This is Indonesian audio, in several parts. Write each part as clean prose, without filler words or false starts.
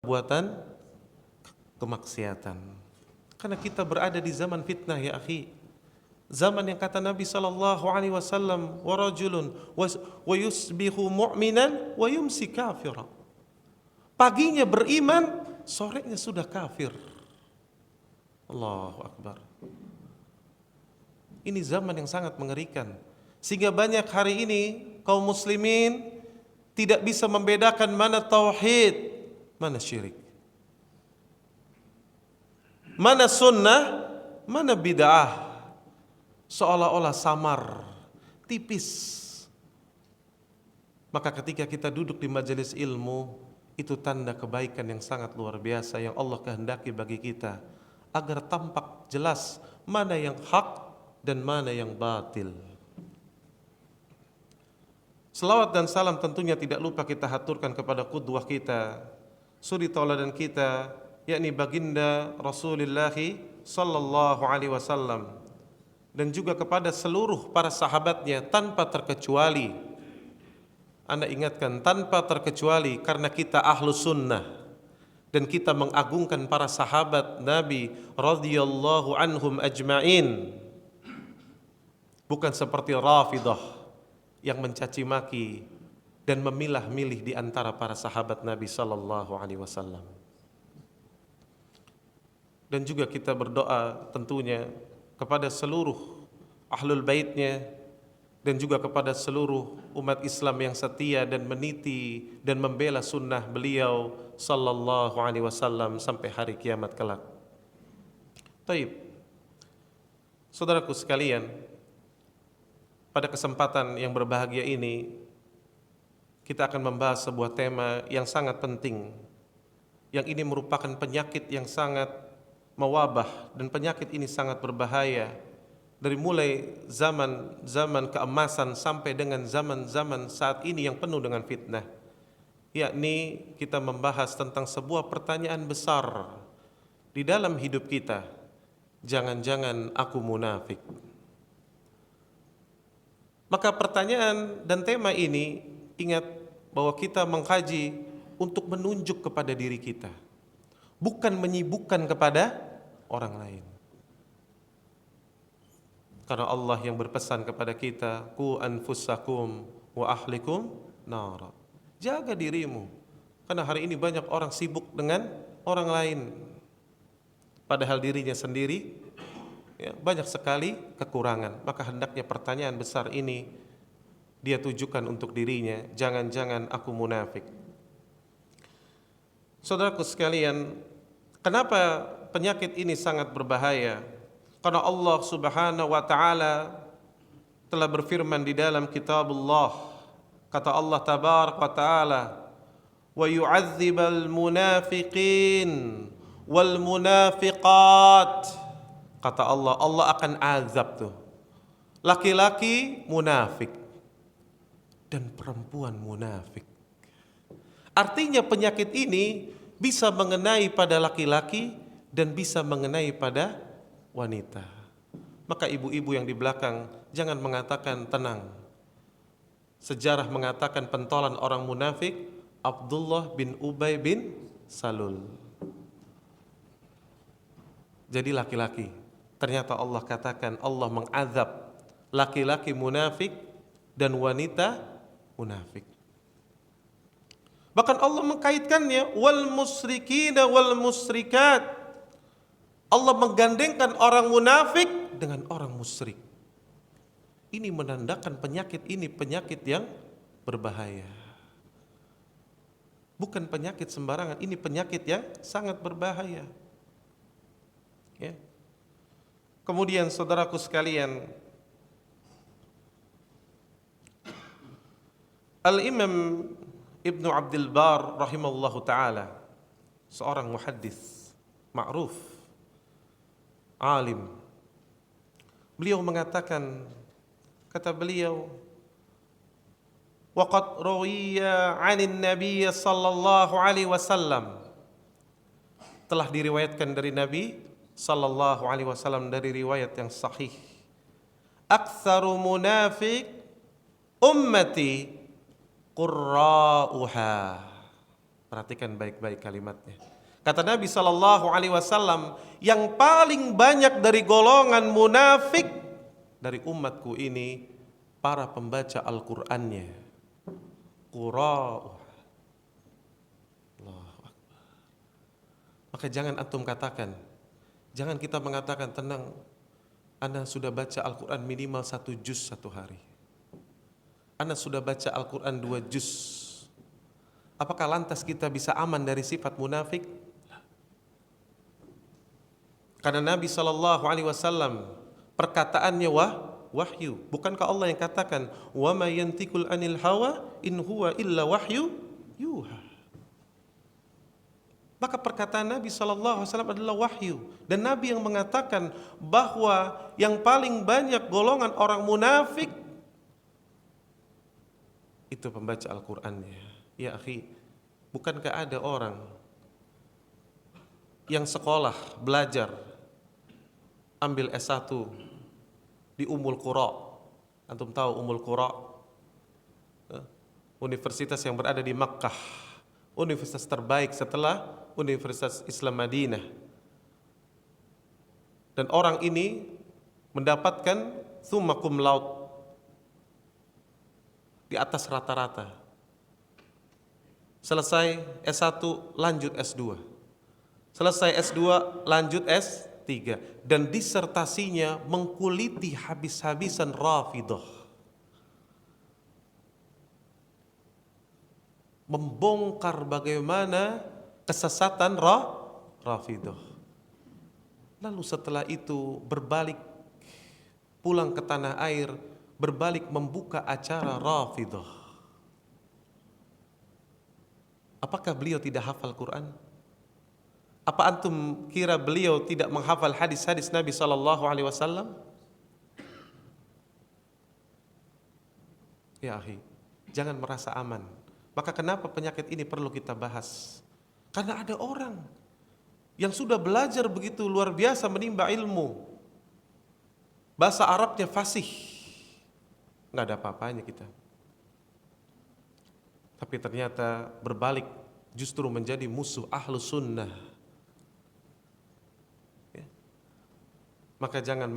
perbuatan kemaksiatan. Karena kita berada di zaman fitnah ya akhi. Zaman yang kata Nabi sallallahu alaihi wasallam, wa rajulun wa yusbihu mu'minan wa yumsi kafira. Paginya beriman, sorenya sudah kafir. Allahu akbar. Ini zaman yang sangat mengerikan. Sehingga banyak hari ini kaum muslimin tidak bisa membedakan mana tauhid, mana syirik, mana sunnah, mana bid'ah. Seolah-olah samar, tipis. Maka ketika kita duduk di majelis ilmu, itu tanda kebaikan yang sangat luar biasa yang Allah kehendaki bagi kita, agar tampak jelas mana yang hak dan mana yang batil. Selawat dan salam tentunya tidak lupa kita haturkan kepada qudwah kita, suri tauladan kita, yakni baginda Rasulullah sallallahu alaihi wasallam, dan juga kepada seluruh para sahabatnya tanpa terkecuali. Anda ingatkan tanpa terkecuali, karena kita ahlu sunnah dan kita mengagungkan para sahabat Nabi radhiyallahu anhum ajma'in. Bukan seperti Rafidah yang mencaci maki dan memilah-milih di antara para sahabat Nabi sallallahu alaihi wasallam. Dan juga kita berdoa tentunya kepada seluruh ahlul baitnya dan juga kepada seluruh umat Islam yang setia dan meniti dan membela sunnah beliau sallallahu alaihi wasallam sampai hari kiamat kelak. Taib. Saudaraku sekalian, pada kesempatan yang berbahagia ini kita akan membahas sebuah tema yang sangat penting, yang ini merupakan penyakit yang sangat mewabah, dan penyakit ini sangat berbahaya dari mulai zaman keemasan sampai dengan zaman saat ini yang penuh dengan fitnah. Yakni kita membahas tentang sebuah pertanyaan besar di dalam hidup kita. Jangan-jangan aku munafik? Maka pertanyaan dan tema ini, ingat bahwa kita mengkaji untuk menunjuk kepada diri kita, bukan menyibukkan kepada orang lain. Karena Allah yang berpesan kepada kita, qu anfusakum wa ahlikum nara. Jaga dirimu. Karena hari ini banyak orang sibuk dengan orang lain, padahal dirinya sendiri banyak sekali kekurangan. Maka hendaknya pertanyaan besar ini dia tujukan untuk dirinya, jangan-jangan aku munafik. Saudaraku sekalian, kenapa penyakit ini sangat berbahaya? Karena Allah Subhanahu wa taala telah berfirman di dalam kitabullah. Kata Allah tabaraka wa taala, "Wa yu'adzibal munafiqin wal munafiqat." Kata Allah, Allah akan azab tuh laki-laki munafik dan perempuan munafik. Artinya penyakit ini bisa mengenai pada laki-laki dan bisa mengenai pada wanita. Maka ibu-ibu yang di belakang jangan mengatakan tenang. Sejarah mengatakan pentolan orang munafik Abdullah bin Ubay bin Salul. Jadi laki-laki. Ternyata Allah katakan Allah mengazab laki-laki munafik dan wanita munafik. Bahkan Allah mengkaitkannya wal musyrikina wal musyrikat. Allah menggandengkan orang munafik dengan orang musyrik. Ini menandakan penyakit ini penyakit yang berbahaya. Bukan penyakit sembarangan, ini penyakit yang sangat berbahaya. Ya. Kemudian saudaraku sekalian, Al-Imam Ibnu Abdul Bar rahimallahu ta'ala, seorang muhaddis ma'ruf, alim. Beliau mengatakan, kata beliau, waqad rawiya 'anin nabiy sallallahu alaihi wasallam, telah diriwayatkan dari Nabi sallallahu alaihi wasallam dari riwayat yang sahih, aktsaru munafiq ummati qurra'uha. Perhatikan baik-baik kalimatnya. Kata Nabi Shallallahu Alaihi Wasallam, yang paling banyak dari golongan munafik dari umatku ini para pembaca Al-Qur'annya. Qura'u. Maka jangan antum katakan, jangan kita mengatakan tenang, Anda sudah baca Al-Quran minimal 1 juz 1 hari. Anda sudah baca Al-Quran 2 juz. Apakah lantas kita bisa aman dari sifat munafik? Karena Nabi SAW perkataannya wahyu. Bukankah Allah yang katakan, wa ma yantikul anil hawa in huwa illa wahyu yuha. Maka perkataan Nabi SAW adalah wahyu. Dan Nabi yang mengatakan bahwa yang paling banyak golongan orang munafik itu pembaca Al-Qur'annya. Ya akhi, bukankah ada orang yang sekolah, belajar, ambil S1 di Ummul Qura. Antum tahu Ummul Qura? Universitas yang berada di Makkah. Universitas terbaik setelah Universitas Islam Madinah. Dan orang ini mendapatkan summa cum laude di atas rata-rata. Selesai S1 lanjut S2. Selesai S2 lanjut S3. Dan disertasinya mengkuliti habis-habisan Rafidah. Membongkar bagaimana kesesatan Rafidah. Lalu setelah itu berbalik pulang ke tanah air, berbalik membuka acara Rafidah. Apakah beliau tidak hafal Quran? Apa antum kira beliau tidak menghafal hadis-hadis Nabi SAW? Ya akhi, jangan merasa aman. Maka kenapa penyakit ini perlu kita bahas? Karena ada orang yang sudah belajar begitu luar biasa menimba ilmu, bahasa Arabnya fasih, nggak ada apa-apanya kita. Tapi ternyata berbalik justru menjadi musuh ahlu sunnah. Ya. Maka jangan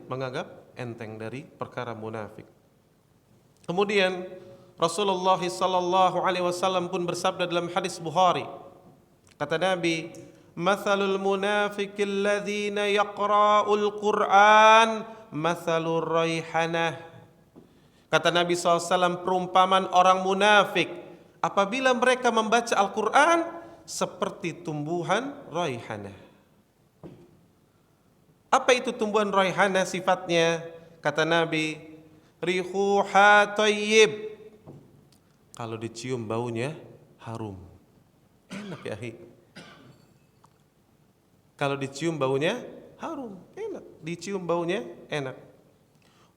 menganggap enteng dari perkara munafik. Kemudian Rasulullah sallallahu alaihi wasallam pun bersabda dalam hadis Bukhari. Kata Nabi, "Mathalul munafiqil ladzina yaqra'ul Qur'an mathalur raihanah." Kata Nabi SAW, perumpamaan orang munafik apabila mereka membaca Al-Quran seperti tumbuhan raihanah. Apa itu tumbuhan raihanah sifatnya? Kata Nabi, rihuha thayyib. Kalau dicium baunya harum. Enak ya akhi. Kalau dicium baunya harum, enak. Dicium baunya enak.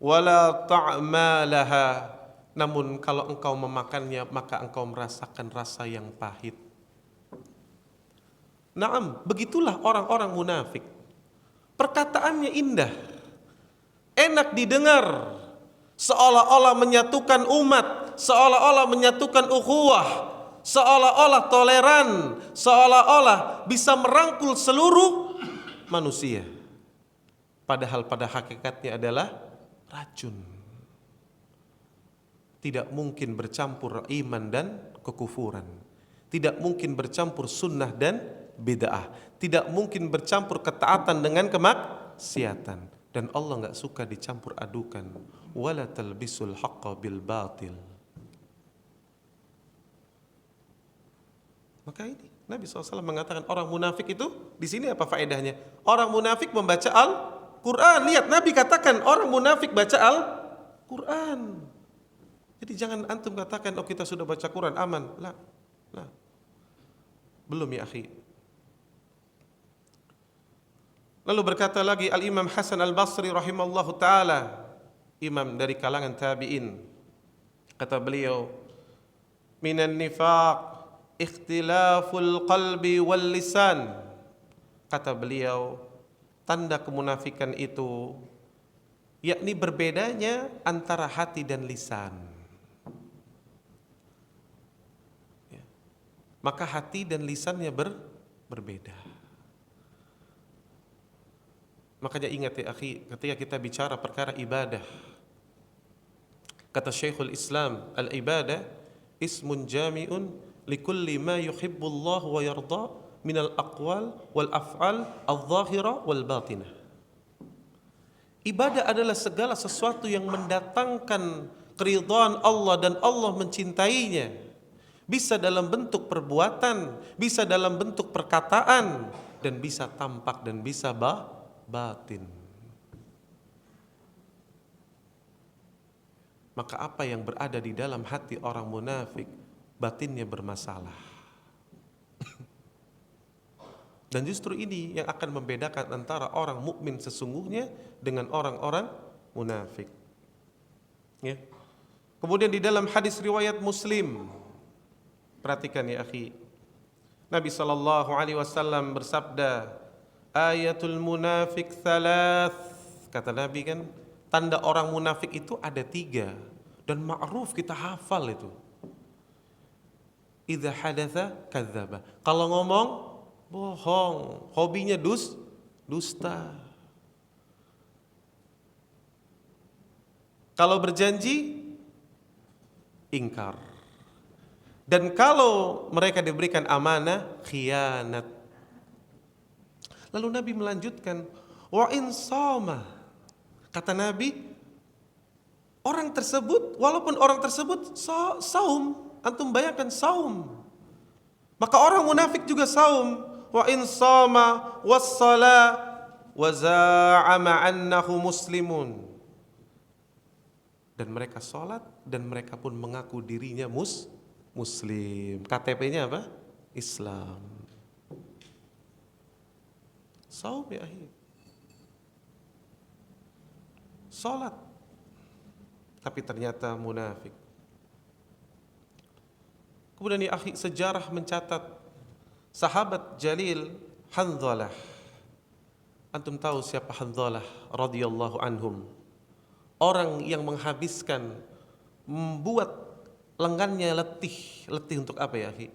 Wala ta'ma laha. Namun kalau engkau memakannya maka engkau merasakan rasa yang pahit. Naam, begitulah orang-orang munafik. Perkataannya indah, enak didengar, seolah-olah menyatukan umat, seolah-olah menyatukan ukhuwah, seolah-olah toleran, seolah-olah bisa merangkul seluruh manusia. Padahal pada hakikatnya adalah racun. Tidak mungkin bercampur iman dan kekufuran. Tidak mungkin bercampur sunnah dan bid'ah. Tidak mungkin bercampur ketaatan dengan kemaksiatan. Dan Allah gak suka dicampur adukan. Wala talbisul haqqa bil batil. Maka ini Nabi SAW mengatakan orang munafik itu di sini apa faedahnya? Orang munafik membaca Al-Quran. Lihat Nabi katakan orang munafik baca Al-Quran. Jadi jangan antum katakan oh kita sudah baca Quran aman. Lah. Belum ya akhi. Lalu berkata lagi Al-Imam Hasan Al-Basri rahimallahu ta'ala, imam dari kalangan tabi'in. Kata beliau, minan nifaq ikhtilaful qalbi wal lisan. Kata beliau, tanda kemunafikan itu yakni berbedanya antara hati dan lisan. maka hati dan lisannya berbeda. Makanya ingat ya akhi, ketika kita bicara perkara ibadah, kata Syekhul Islam, al-ibadah ismun jami'un likulli ma yuhibbullah wa yarda minal aqwal wal af'al al-zahira wal batinah. Ibadah adalah segala sesuatu yang mendatangkan keridhaan Allah dan Allah mencintainya. Bisa dalam bentuk perbuatan, bisa dalam bentuk perkataan, dan bisa tampak dan bisa batin. Maka apa yang berada di dalam hati orang munafik, batinnya bermasalah. Dan justru ini yang akan membedakan antara orang mukmin sesungguhnya dengan orang-orang munafik. Ya. Kemudian di dalam hadis riwayat Muslim, perhatikan ya akhi, Nabi SAW bersabda, ayatul munafik thalath. Kata Nabi kan, tanda orang munafik itu ada 3. Dan ma'ruf, kita hafal itu. Idza hadatsa kadzdzaba. Kalau ngomong, bohong. Hobinya dusta. Kalau berjanji, ingkar. Dan kalau mereka diberikan amanah, khianat. Lalu Nabi melanjutkan, wa in sama. Kata Nabi, orang tersebut, walaupun orang tersebut saum, antum bayangkan saum. Maka orang munafik juga saum. Wa in sama wassala wa za'ama annahu muslimun. Dan mereka sholat dan mereka pun mengaku dirinya Muslim. KTP-nya apa? Islam. Saum ya akhi. Salat. Tapi ternyata munafik. Kemudian ya akhi, sejarah mencatat sahabat jalil Handhalah. Antum tahu siapa Handhalah radhiyallahu anhum? Orang yang menghabiskan, membuat lengannya letih. Letih untuk apa ya akhi?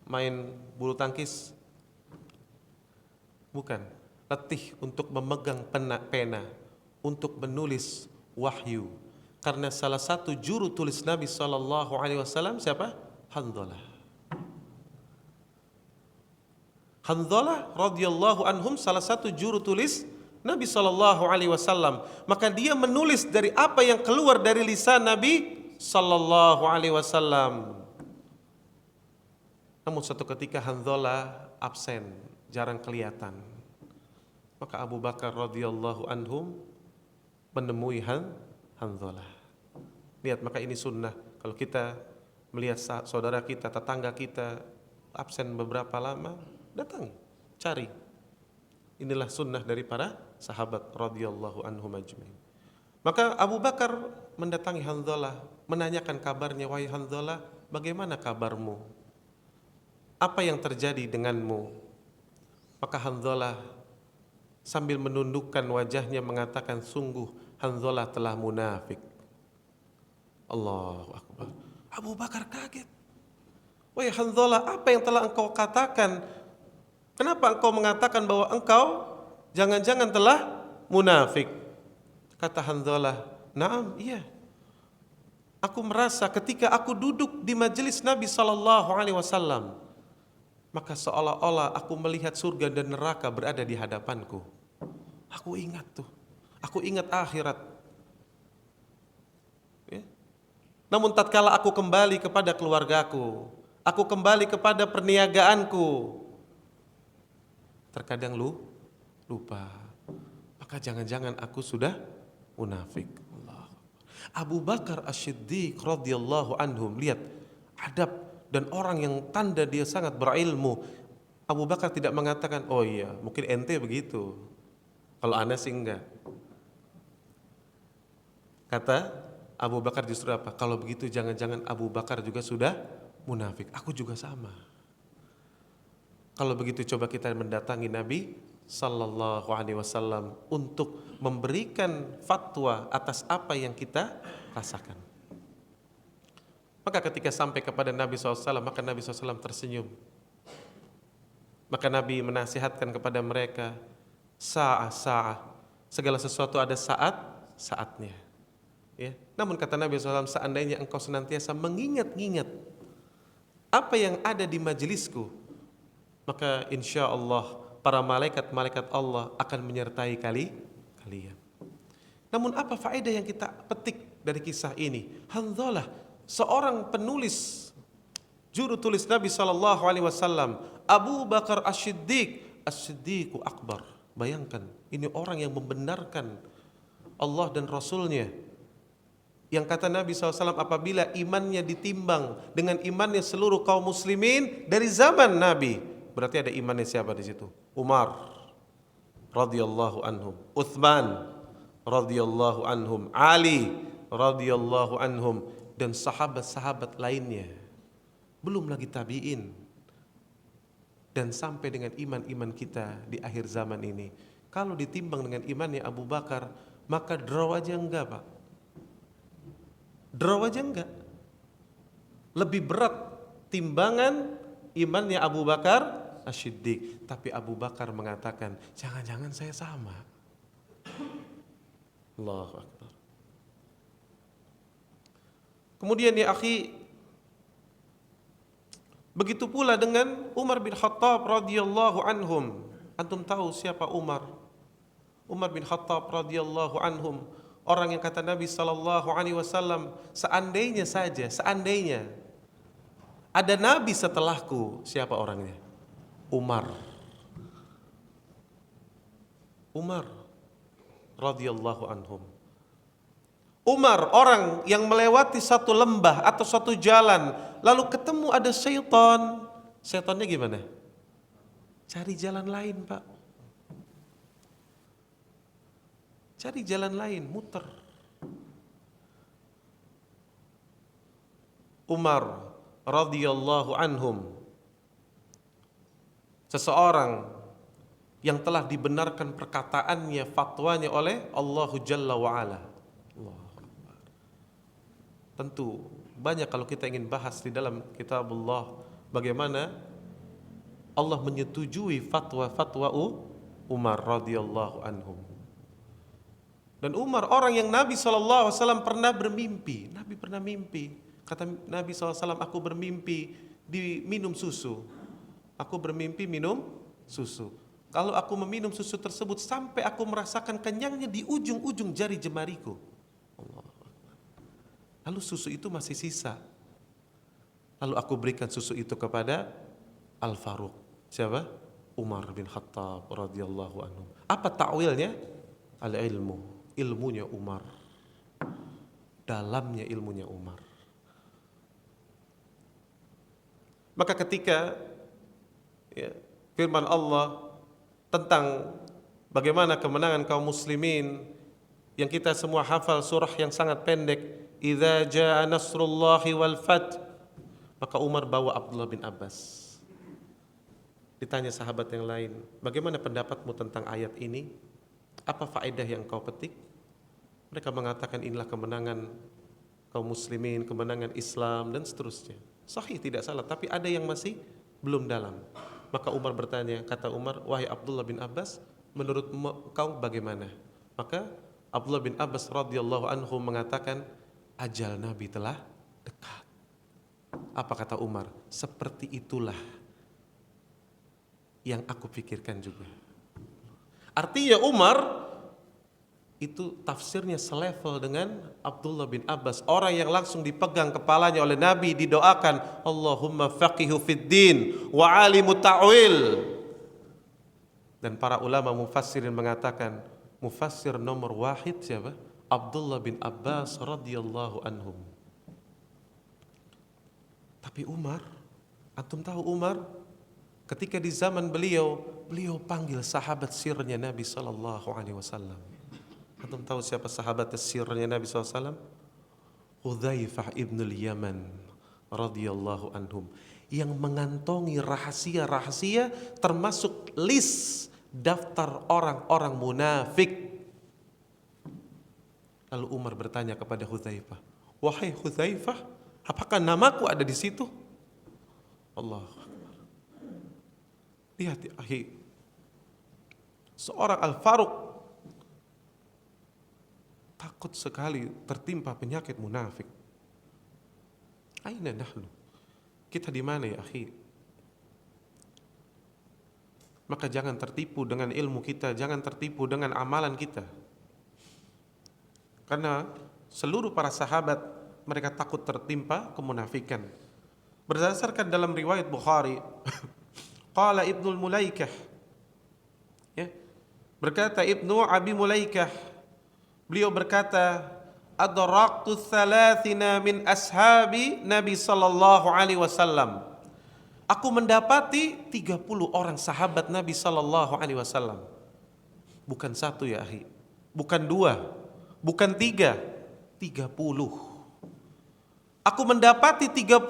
Main bulu tangkis? Bukan. Letih untuk memegang pena, untuk menulis wahyu. Karena salah satu juru tulis Nabi SAW siapa? Handhalah. Handhalah radhiyallahu anhum salah satu juru tulis Nabi SAW. Maka dia menulis dari apa yang keluar dari lisan Nabi SAW. Namun suatu ketika Handhalah absen, jarang kelihatan. Maka Abu Bakar radhiyallahu anhum menemui Handhalah. Lihat, maka ini sunnah. Kalau kita melihat saudara kita, tetangga kita absen beberapa lama, datang, cari. Inilah sunnah dari para sahabat radhiyallahu anhum ajmain. Maka Abu Bakar mendatangi Handhalah, menanyakan kabarnya, wahai Handhalah, bagaimana kabarmu? Apa yang terjadi denganmu? Maka Handhalah sambil menundukkan wajahnya mengatakan, sungguh Handhalah telah munafik. Allahu Akbar. Abu Bakar kaget. Wahai Handhalah, apa yang telah engkau katakan? Kenapa engkau mengatakan bahwa engkau jangan-jangan telah munafik? Kata Handhalah, "Na'am, iya. Aku merasa ketika aku duduk di majelis Nabi SAW, maka seolah-olah aku melihat surga dan neraka berada di hadapanku. Aku ingat tuh. Aku ingat akhirat. Ya. Namun tatkala aku kembali kepada keluargaku, aku kembali kepada perniagaanku, terkadang lupa. Maka jangan-jangan aku sudah munafik." Allah. Abu Bakar As-Siddiq radhiyallahu anhum, lihat adab dan orang yang tanda dia sangat berilmu. Abu Bakar tidak mengatakan, oh iya mungkin ente begitu, kalau ana sih enggak. Kata Abu Bakar justru apa? Kalau begitu jangan-jangan Abu Bakar juga sudah munafik. Aku juga sama. Kalau begitu coba kita mendatangi Nabi Sallallahu Alaihi Wasallam untuk memberikan fatwa atas apa yang kita rasakan. Maka ketika sampai kepada Nabi SAW, maka Nabi SAW tersenyum. Maka Nabi menasihatkan kepada mereka, sa'ah, segala sesuatu ada saatnya. Ya. Namun kata Nabi SAW, seandainya engkau senantiasa mengingat-ingat apa yang ada di majelisku, maka insya Allah para malaikat-malaikat Allah akan menyertai kalian. Namun apa faedah yang kita petik dari kisah ini? Handzalah, seorang penulis, juru tulis Nabi SAW, Abu Bakar As-Siddiq Akbar. Bayangkan, ini orang yang membenarkan Allah dan Rasulnya. Yang kata Nabi SAW, apabila imannya ditimbang dengan imannya seluruh kaum muslimin dari zaman Nabi, berarti ada imannya siapa di situ? Umar radhiyallahu anhum, Utsman radhiyallahu anhum, Ali radhiyallahu anhum, dan sahabat-sahabat lainnya. Belum lagi tabi'in. Dan sampai dengan iman-iman kita di akhir zaman ini, kalau ditimbang dengan imannya Abu Bakar, maka draw aja enggak, Pak. Draw aja enggak. Lebih berat timbangan imannya Abu Bakar As-Siddiq. Tapi Abu Bakar mengatakan, jangan-jangan saya sama. Allahu Akbar. Kemudian ya akhi, begitu pula dengan Umar bin Khattab radhiyallahu anhum. Antum tahu siapa Umar? Umar bin Khattab radhiyallahu anhum, orang yang kata Nabi sallallahu alaihi wasallam, seandainya ada nabi setelahku, siapa orangnya? Umar radhiyallahu anhum. Umar, orang yang melewati satu lembah atau satu jalan, lalu ketemu ada syaitan. Syaitannya gimana? Cari jalan lain, Pak. Cari jalan lain, muter. Umar radhiyallahu anhum, seseorang yang telah dibenarkan perkataannya, fatwanya oleh Allahu Jalla wa'ala. Tentu banyak kalau kita ingin bahas di dalam kitabullah, bagaimana Allah menyetujui fatwa-fatwa Umar radhiyallahu anhum. Dan Umar orang yang Nabi SAW pernah bermimpi. Nabi pernah mimpi. Kata Nabi SAW, aku bermimpi diminum susu. Aku bermimpi minum susu. Kalau aku meminum susu tersebut sampai aku merasakan kenyangnya di ujung-ujung jari jemariku. Lalu susu itu masih sisa. Lalu aku berikan susu itu kepada Al-Faruq. Siapa? Umar bin Khattab radhiyallahu anhu. Apa ta'wilnya? Al-ilmu. Ilmunya Umar. Dalamnya ilmunya Umar. Maka ketika firman Allah tentang bagaimana kemenangan kaum muslimin yang kita semua hafal, surah yang sangat pendek, idza jaa nasrullahi wal fath, maka Umar bawa Abdullah bin Abbas. Ditanya sahabat yang lain, bagaimana pendapatmu tentang ayat ini? Apa faedah yang kau petik? Mereka mengatakan inilah kemenangan kaum muslimin, kemenangan Islam dan seterusnya. Sahih, tidak salah, tapi ada yang masih belum dalam. Maka Umar bertanya, kata Umar, wahai Abdullah bin Abbas, menurut kau bagaimana? Maka Abdullah bin Abbas radhiyallahu anhu mengatakan, ajal Nabi telah dekat. Apa kata Umar? Seperti itulah yang aku pikirkan juga. Artinya Umar itu tafsirnya selevel dengan Abdullah bin Abbas, orang yang langsung dipegang kepalanya oleh Nabi, didoakan Allahumma faqihu fid din wa alimu ta'wil. Dan para ulama mufassirin mengatakan mufassir nomor wahid siapa? Abdullah bin Abbas radhiyallahu anhum. Tapi Umar, antum tahu Umar ketika di zaman beliau panggil sahabat sirnya Nabi sallallahu alaihi wasallam. Antum tahu siapa sahabat sirnya Nabi SAW? Hudzaifah ibnul Yaman radhiyallahu anhum, yang mengantongi rahasia-rahasia termasuk list daftar orang-orang munafik. Lalu Umar bertanya kepada Hudzaifah, wahai Hudzaifah, Apakah namaku ada di situ? Allah. Lihat ya, akhi. Seorang Al-Faruq takut sekali tertimpa penyakit munafik. Aina nahnu? Kita di mana ya, akhi? Maka jangan tertipu dengan ilmu kita, jangan tertipu dengan amalan kita. Karena seluruh para sahabat mereka takut tertimpa kemunafikan. Berdasarkan dalam riwayat Bukhari, qala Ibnu Mulaikah, ya, berkata Ibnu Abi Mulaikah, beliau berkata, adraktu thalathina min ashabi Nabi sallallahu alaihi wasallam. Aku mendapati 30 orang sahabat Nabi sallallahu alaihi wasallam. Bukan satu ya akhi, bukan dua, bukan tiga, 30. Aku mendapati 30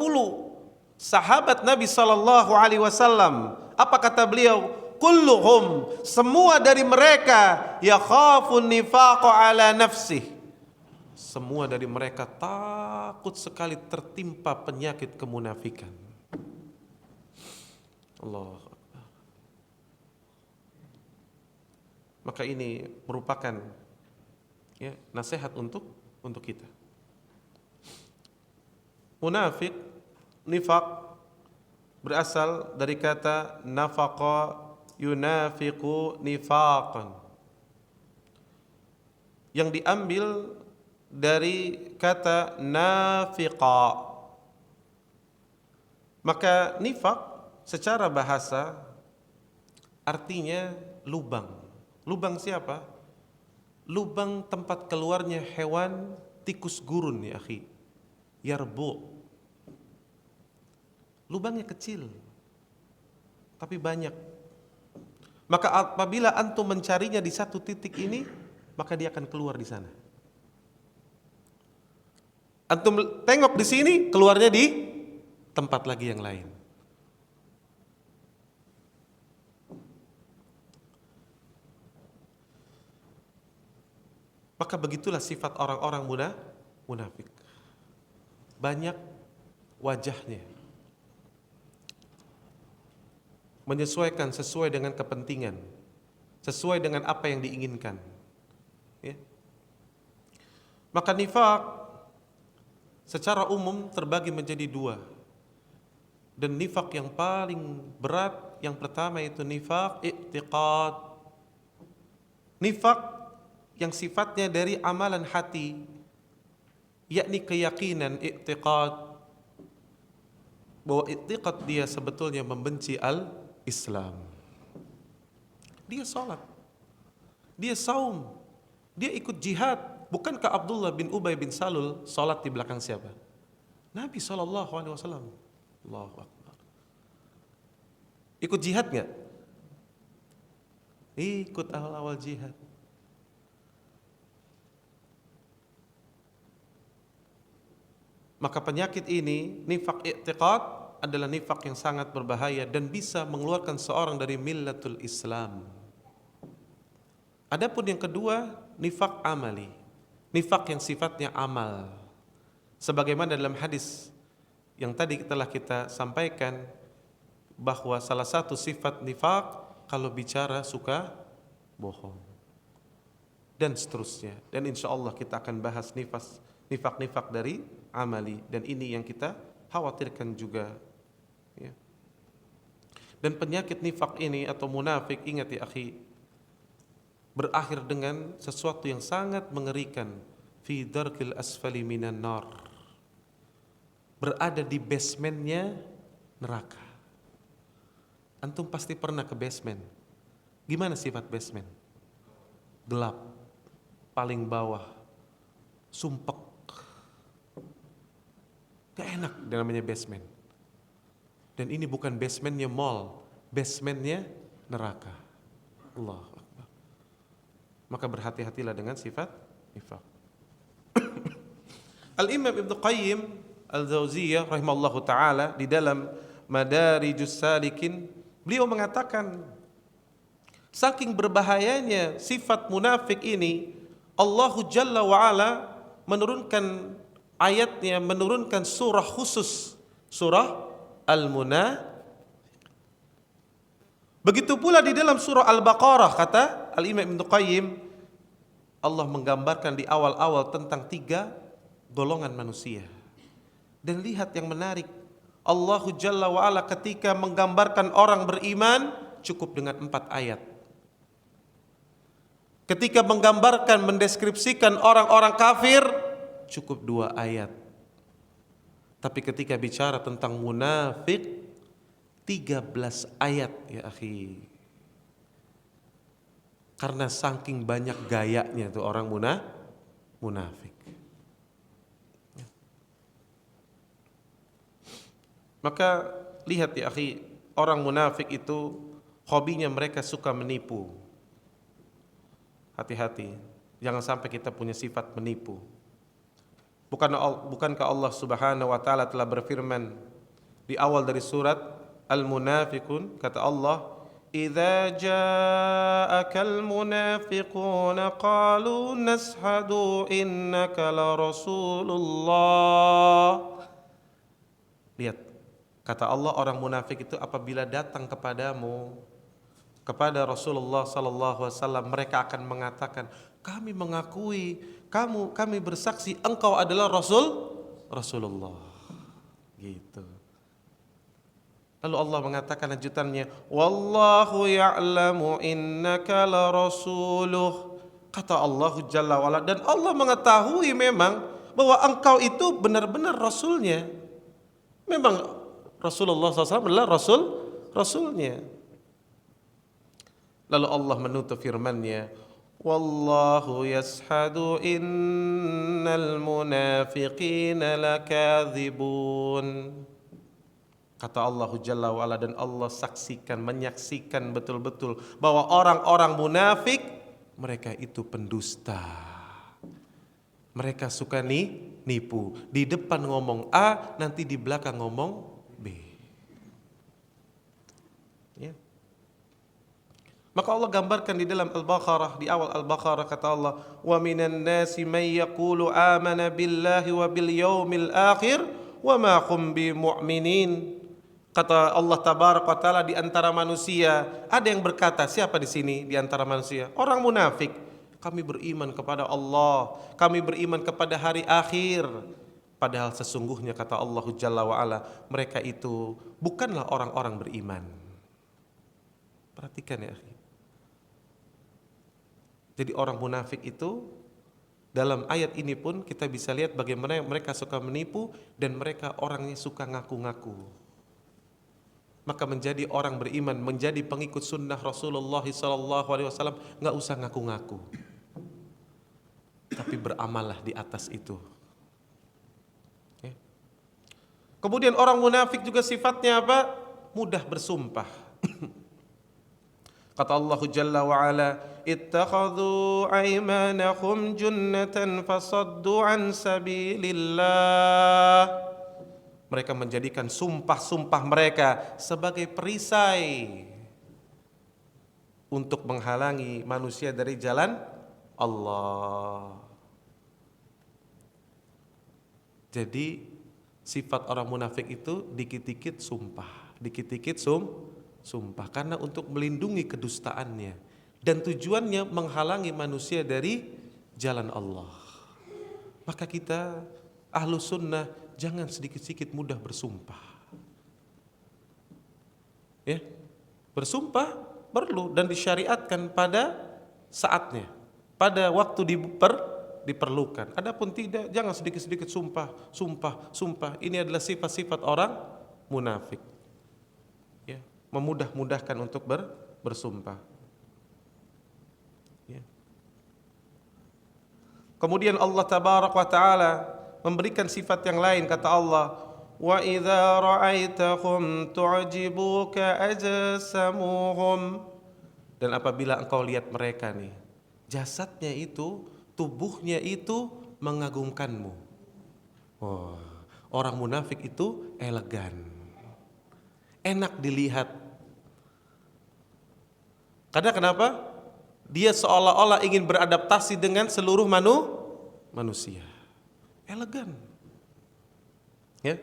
sahabat Nabi sallallahu alaihi wasallam. Apa kata beliau? Kulluhum, semua dari mereka, yakhafun nifaqa ala nafsih. Semua dari mereka takut sekali tertimpa penyakit kemunafikan. Allah. Maka ini merupakan ya, nasihat untuk kita. Munafik, nifaq berasal dari kata nafaqa yunafiqu nifaqan, yang diambil dari kata nafiqa. Maka nifaq secara bahasa artinya lubang. Lubang siapa? Lubang tempat keluarnya hewan tikus gurun ya akhi. Yarbu. Lubangnya kecil tapi banyak. Maka apabila antum mencarinya di satu titik ini, maka dia akan keluar di sana. Antum tengok di sini, keluarnya di tempat lagi yang lain. Maka begitulah sifat orang-orang munafik. Banyak wajahnya, menyesuaikan sesuai dengan kepentingan, sesuai dengan apa yang diinginkan. Ya. Maka nifaq secara umum terbagi menjadi dua. Dan nifaq yang paling berat, yang pertama itu nifaq i'tiqad. Nifaq yang sifatnya dari amalan hati, yakni keyakinan, i'tiqad, bahwa i'tiqad dia sebetulnya membenci al-Islam. Dia salat, dia saum, dia ikut jihad. Bukankah Abdullah bin Ubay bin Salul salat di belakang siapa? Nabi sallallahu alaihi wasallam. Allahu akbar. Ikut jihad enggak? Ikut awal-awal jihad. Maka penyakit ini, nifaq i'tiqad, adalah nifaq yang sangat berbahaya dan bisa mengeluarkan seorang dari millatul Islam. Adapun yang kedua, nifaq amali. Nifaq yang sifatnya amal. Sebagaimana dalam hadis yang tadi telah kita sampaikan, bahwa salah satu sifat nifaq, kalau bicara suka bohong. Dan seterusnya. Dan insya Allah kita akan bahas nifaq-nifaq dari amali, dan ini yang kita khawatirkan juga ya. Dan penyakit nifaq ini atau munafik, ingat ya akhi, berakhir dengan sesuatu yang sangat mengerikan, fi darkil asfali minan nar, berada di basementnya neraka. Antum pasti pernah ke basement. Gimana sifat basement? Gelap, paling bawah, sumpek. Gak enak namanya basement. Dan ini bukan basementnya mall, basementnya neraka. Allah Akbar. Maka berhati-hatilah dengan sifat nifaq. Al-Imam Ibnu Qayyim Al-Jauziyah rahimallahu taala di dalam Madarijus Salikin, beliau mengatakan, saking berbahayanya sifat munafik ini, Allah Jalla wa Ala menurunkan ayatnya menurunkan surah khusus, surah Al-Munafiqun. Begitu pula di dalam surah Al-Baqarah, kata Al-Imam Ibnu Qayyim, Allah menggambarkan di awal-awal tentang 3 golongan manusia. Dan lihat yang menarik, Allahu Jalla wa'ala ketika menggambarkan orang beriman cukup dengan 4 ayat. Ketika menggambarkan, mendeskripsikan orang-orang kafir cukup 2 ayat. Tapi ketika bicara tentang munafik 13 ayat ya akhi. Karena saking banyak gayanya tuh orang munafik. Maka lihat ya akhi, orang munafik itu hobinya mereka suka menipu. Hati-hati, jangan sampai kita punya sifat menipu. Bukankah Allah Subhanahu wa taala telah berfirman di awal dari surat Al-Munafiqun, kata Allah, "Idza ja'akal munafiquna qalu nashhadu innaka la rasulullah." Lihat, kata Allah, orang munafik itu apabila datang kepadamu, kepada Rasulullah sallallahu alaihi wasallam, mereka akan mengatakan, kami mengakui, kami bersaksi engkau adalah Rasulullah. Gitu. Lalu Allah mengatakan lanjutannya, wallahu ya'lamu innaka la rasuluh. Kata Allah Jalla wa'ala, dan Allah mengetahui memang bahwa engkau itu benar-benar rasulnya. Memang Rasulullah SAW adalah rasulnya. Lalu Allah menutup firman-Nya, wallahu yashhadu innal munafiqina lakadzibun. Kata Allah Jalla wa'ala, dan Allah menyaksikan betul-betul bahwa orang-orang munafik mereka itu pendusta. Mereka suka nipu. Di depan ngomong A, nanti di belakang ngomong B. Ya. Maka Allah gambarkan di dalam Al-Baqarah, di awal Al-Baqarah kata Allah, wa minan nasi may yaqulu amana billahi wa bil yaumil akhir wa ma hum bimu'minin. Kata Allah Tabaraka wa Ta'ala, di antara manusia ada yang berkata, siapa di sini di antara manusia? Orang munafik. Kami beriman kepada Allah, kami beriman kepada hari akhir. Padahal sesungguhnya kata Allah Jalla wa Ala, mereka itu bukanlah orang-orang beriman. Perhatikan ya akhi. Jadi orang munafik itu dalam ayat ini pun kita bisa lihat bagaimana mereka suka menipu dan mereka orangnya suka ngaku-ngaku. Maka menjadi orang beriman, menjadi pengikut sunnah Rasulullah SAW, nggak usah ngaku-ngaku, tapi beramallah di atas itu. Kemudian orang munafik juga sifatnya apa? Mudah bersumpah. Kata Allah Jalla wa Ala, ittakhadhu aymanahum junnatan fasaddu an sabilillah. Mereka menjadikan sumpah-sumpah mereka sebagai perisai untuk menghalangi manusia dari jalan Allah. Jadi sifat orang munafik itu dikit-dikit sumpah, dikit-dikit sumpah karena untuk melindungi kedustaannya dan tujuannya menghalangi manusia dari jalan Allah. Maka kita ahlu sunnah jangan sedikit-sedikit mudah bersumpah. Ya, bersumpah perlu dan disyariatkan pada saatnya, pada waktu diperlukan. Adapun tidak, jangan sedikit-sedikit sumpah. Ini adalah sifat-sifat orang munafik. Ya, memudah-mudahkan untuk bersumpah. Ya. Kemudian Allah Tabaraka wa Ta'ala memberikan sifat yang lain, kata Allah, wa idza ra'aitahum tu'jibuka ajsamuhum. Dan apabila engkau lihat mereka nih, jasadnya itu, tubuhnya itu mengagumkanmu. Oh, orang munafik itu elegan, enak dilihat. Karena kenapa? Dia seolah-olah ingin beradaptasi dengan seluruh manusia. Elegan. Ya.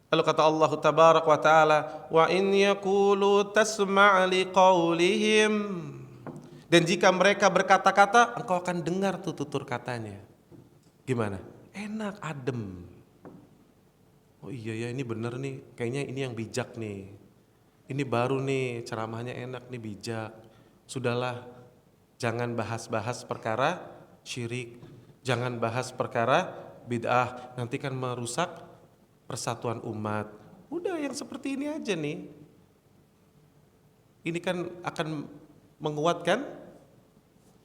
Lalu kata Allah tabarak wa taala, wa in yaqulu tasma' liqaulihim, dan jika mereka berkata-kata, engkau akan dengar tuh tutur katanya. Gimana? Enak, adem. Oh iya ya, ini bener nih, kayaknya ini yang bijak nih. Ini baru nih, ceramahnya enak nih, bijak. Sudahlah, jangan bahas-bahas perkara syirik, jangan bahas perkara bid'ah, nanti kan merusak persatuan umat. Udah yang seperti ini aja nih. Ini kan akan menguatkan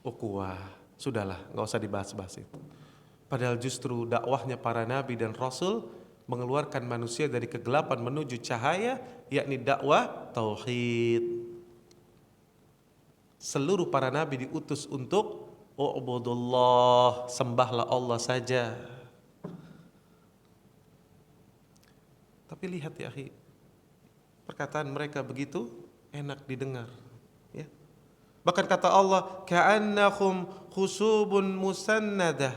ukhuwah. Sudahlah, nggak usah dibahas-bahas itu. Padahal justru dakwahnya para nabi dan rasul mengeluarkan manusia dari kegelapan menuju cahaya, yakni dakwah tauhid. Seluruh para nabi diutus untuk u'budullah, sembahlah Allah saja. Tapi lihat ya akhi, perkataan mereka begitu enak didengar, ya. Bahkan kata Allah, ka'annahum khusubun musannadah.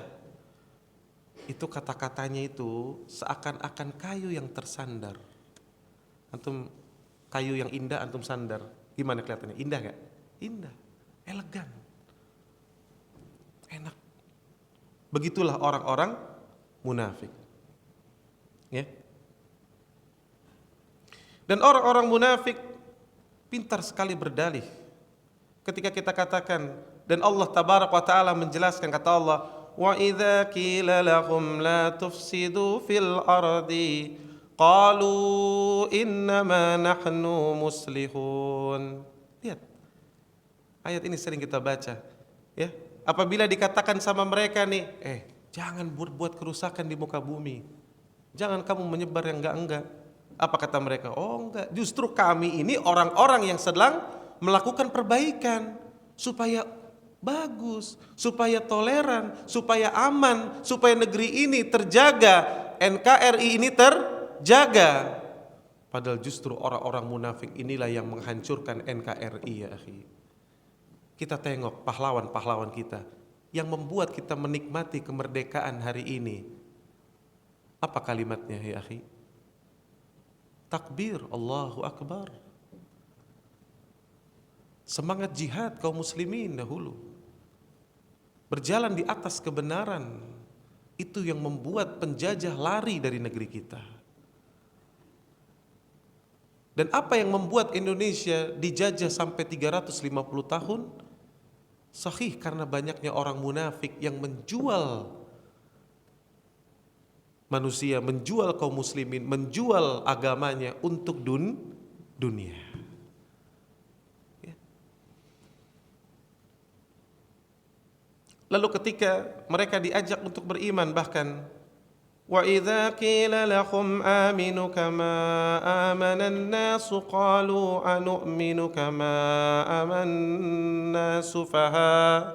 Itu kata-katanya itu seakan-akan kayu yang tersandar. Antum kayu yang indah antum sandar, gimana kelihatannya? Indah gak? Indah, elegan, enak. Begitulah orang-orang munafik, ya. Dan orang-orang munafik pintar sekali berdalih. Ketika kita katakan, dan Allah tabarak wa taala menjelaskan, kata Allah, wa idza qila lahum la tufsidu fil ardi qalu innama nahnu muslihun. Lihat, ayat ini sering kita baca, ya. Apabila dikatakan sama mereka nih, jangan buat kerusakan di muka bumi, jangan kamu menyebar yang enggak. Apa kata mereka? Oh enggak, justru kami ini orang-orang yang sedang melakukan perbaikan supaya bagus, supaya toleran, supaya aman, supaya negeri ini terjaga, NKRI ini terjaga. Padahal justru orang-orang munafik inilah yang menghancurkan NKRI, ya akhi. Kita tengok pahlawan-pahlawan kita yang membuat kita menikmati kemerdekaan hari ini. Apa kalimatnya, ya akhi? Takbir, Allahu Akbar. Semangat jihad kaum muslimin dahulu, berjalan di atas kebenaran. Itu yang membuat penjajah lari dari negeri kita. Dan apa yang membuat Indonesia dijajah sampai 350 tahun? Sahih karena banyaknya orang munafik yang menjual manusia, menjual kaum muslimin, menjual agamanya untuk dunia. Ya. Lalu ketika mereka diajak untuk beriman, bahkan wa idza qila lahum aminu kama amana an-nasu qalu anu'minu kama amanna sufaha.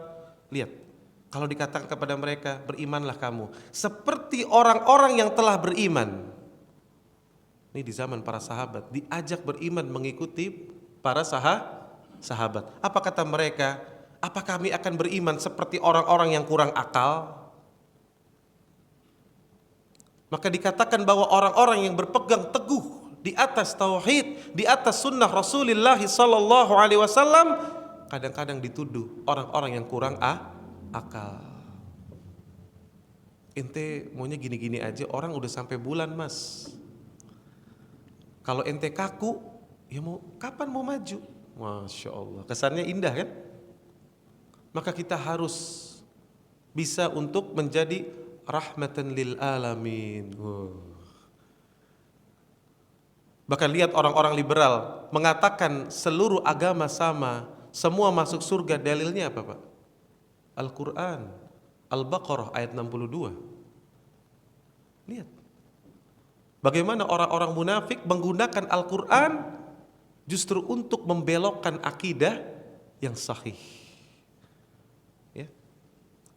Lihat, kalau dikatakan kepada mereka, berimanlah kamu seperti orang-orang yang telah beriman. Ini di zaman para sahabat, diajak beriman mengikuti para sahabat. Apa kata mereka? Apa kami akan beriman seperti orang-orang yang kurang akal? Maka dikatakan bahwa orang-orang yang berpegang teguh di atas tauhid, di atas sunnah Rasulullah sallallahu alaihi wasallam, kadang-kadang dituduh orang-orang yang kurang akal. Ente maunya gini-gini aja, orang udah sampai bulan mas. Kalau ente kaku, ya mau kapan mau maju? Masya Allah, kesannya indah kan? Maka kita harus bisa untuk menjadi rahmatan lil alamin. Bahkan lihat orang-orang liberal mengatakan seluruh agama sama, semua masuk surga. Dalilnya apa Pak? Al-Quran, Al-Baqarah ayat 62. Lihat bagaimana orang-orang munafik menggunakan Al-Quran justru untuk membelokkan akidah yang sahih, ya.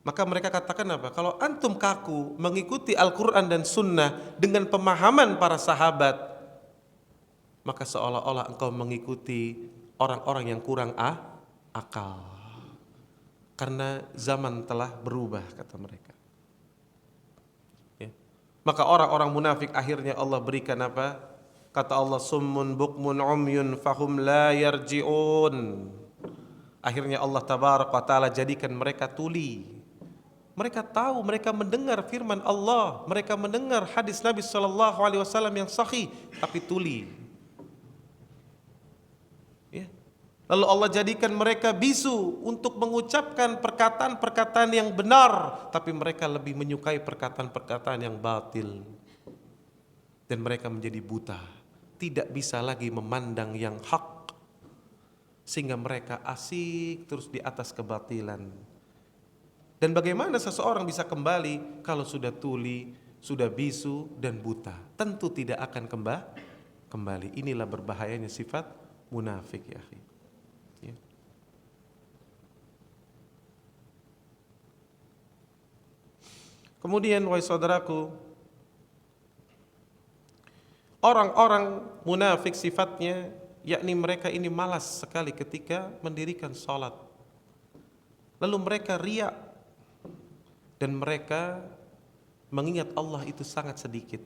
Maka mereka katakan apa? Kalau antum kaku mengikuti Al-Quran dan Sunnah dengan pemahaman para sahabat, maka seolah-olah engkau mengikuti orang-orang yang kurang akal. Karena zaman telah berubah, kata mereka. Ya. Maka orang-orang munafik akhirnya Allah berikan apa? Kata Allah, summun bukmun umyun fahum la yarji'un. Akhirnya Allah tabaraka wa taala jadikan mereka tuli. Mereka tahu, mereka mendengar firman Allah, mereka mendengar hadis Nabi sallallahu alaihi wasallam yang sahih, tapi tuli. Ya. Lalu Allah jadikan mereka bisu untuk mengucapkan perkataan-perkataan yang benar, tapi mereka lebih menyukai perkataan-perkataan yang batil. Dan mereka menjadi buta, tidak bisa lagi memandang yang hak, sehingga mereka asik terus di atas kebatilan. Dan bagaimana seseorang bisa kembali kalau sudah tuli, sudah bisu dan buta? Tentu tidak akan kembali. Inilah berbahayanya sifat munafik, ya akhi. Ya. Kemudian wahai saudaraku, orang-orang munafik sifatnya, yakni mereka ini malas sekali ketika mendirikan salat. Lalu mereka riya, dan mereka mengingat Allah itu sangat sedikit.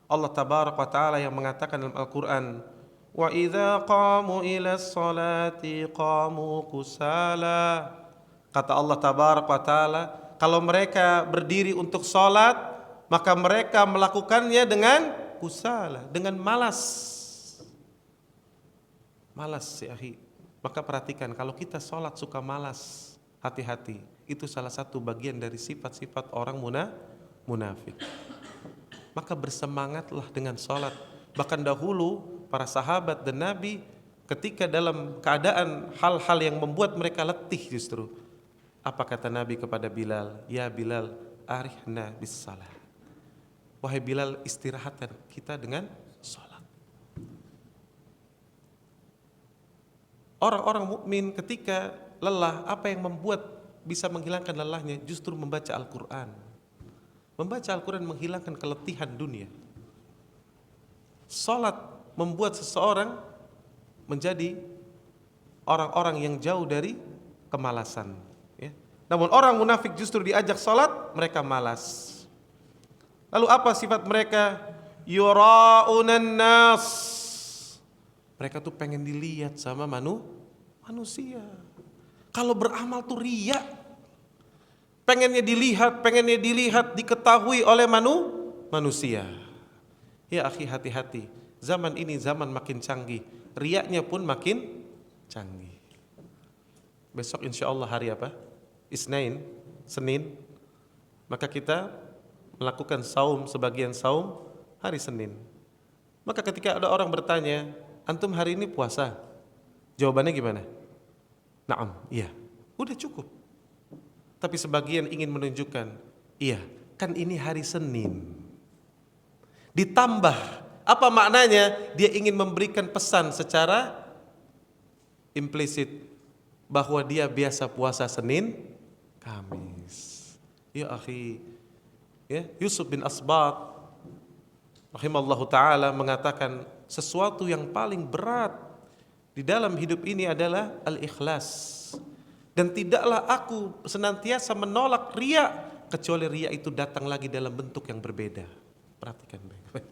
Allah tabaraka wa taala yang mengatakan dalam Al-Quran, wa idza qamu ila sholati qamu kusala. Kata Allah tabaraka wa taala, kalau mereka berdiri untuk sholat, maka mereka melakukannya dengan kusala, dengan malas. Malas ya akhi. Maka perhatikan, kalau kita sholat suka malas, hati-hati. Itu salah satu bagian dari sifat-sifat orang munafik. Maka bersemangatlah dengan sholat. Bahkan dahulu para sahabat dan Nabi ketika dalam keadaan hal-hal yang membuat mereka letih justru, apa kata Nabi kepada Bilal? Ya Bilal, arihna bis salah. Wahai Bilal, istirahatkan kita dengan sholat. Orang-orang mukmin ketika lelah, apa yang membuat bisa menghilangkan lelahnya? Justru membaca Al-Quran. Membaca Al-Quran menghilangkan keletihan dunia. Salat membuat seseorang menjadi orang-orang yang jauh dari kemalasan, ya. Namun orang munafik justru diajak salat, mereka malas. Lalu apa sifat mereka? Yura'unan nas. Mereka tuh pengen dilihat sama manusia. Kalau beramal tuh riya. Pengennya dilihat, diketahui oleh manusia. Ya akhi, hati-hati. Zaman ini zaman makin canggih. Riyanya pun makin canggih. Besok insya Allah hari apa? Senin. Maka kita melakukan saum, sebagian saum hari Senin. Maka ketika ada orang bertanya, antum hari ini puasa? Jawabannya gimana? Naam, iya. Udah cukup. Tapi sebagian ingin menunjukkan, iya, kan ini hari Senin. Ditambah, apa maknanya? Dia ingin memberikan pesan secara implisit bahwa dia biasa puasa Senin, Kamis. Ya akhi, ya, Yusuf bin Asbat rahimallahu taala mengatakan sesuatu yang paling berat di dalam hidup ini adalah al-ikhlas. Dan tidaklah aku senantiasa menolak riya, kecuali riya itu datang lagi dalam bentuk yang berbeda. Perhatikan baik-baik.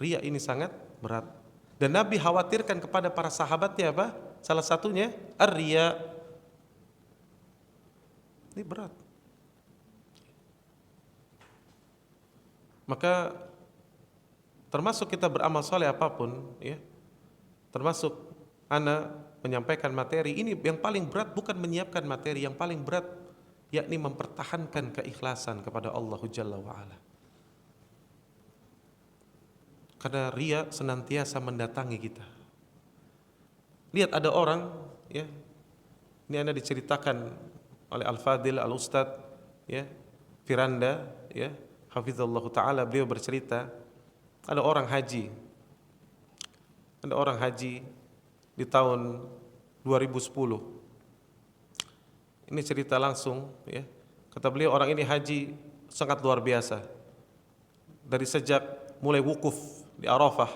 Riya ini sangat berat. Dan Nabi khawatirkan kepada para sahabatnya apa? Salah satunya ar-riya. Ini berat. Maka termasuk kita beramal soleh apapun, ya, termasuk ana menyampaikan materi, ini yang paling berat bukan menyiapkan materi, yang paling berat yakni mempertahankan keikhlasan kepada Allah Jalla wa'ala. Karena riya senantiasa mendatangi kita. Lihat ada orang, ya, ini ana diceritakan oleh Al-Fadil Al-Ustadz, ya, Firanda, ya, hafizallahu ta'ala, beliau bercerita, ada orang haji di tahun 2010. Ini cerita langsung, ya. Kata beliau, orang ini haji sangat luar biasa. Dari sejak mulai wukuf di Arafah,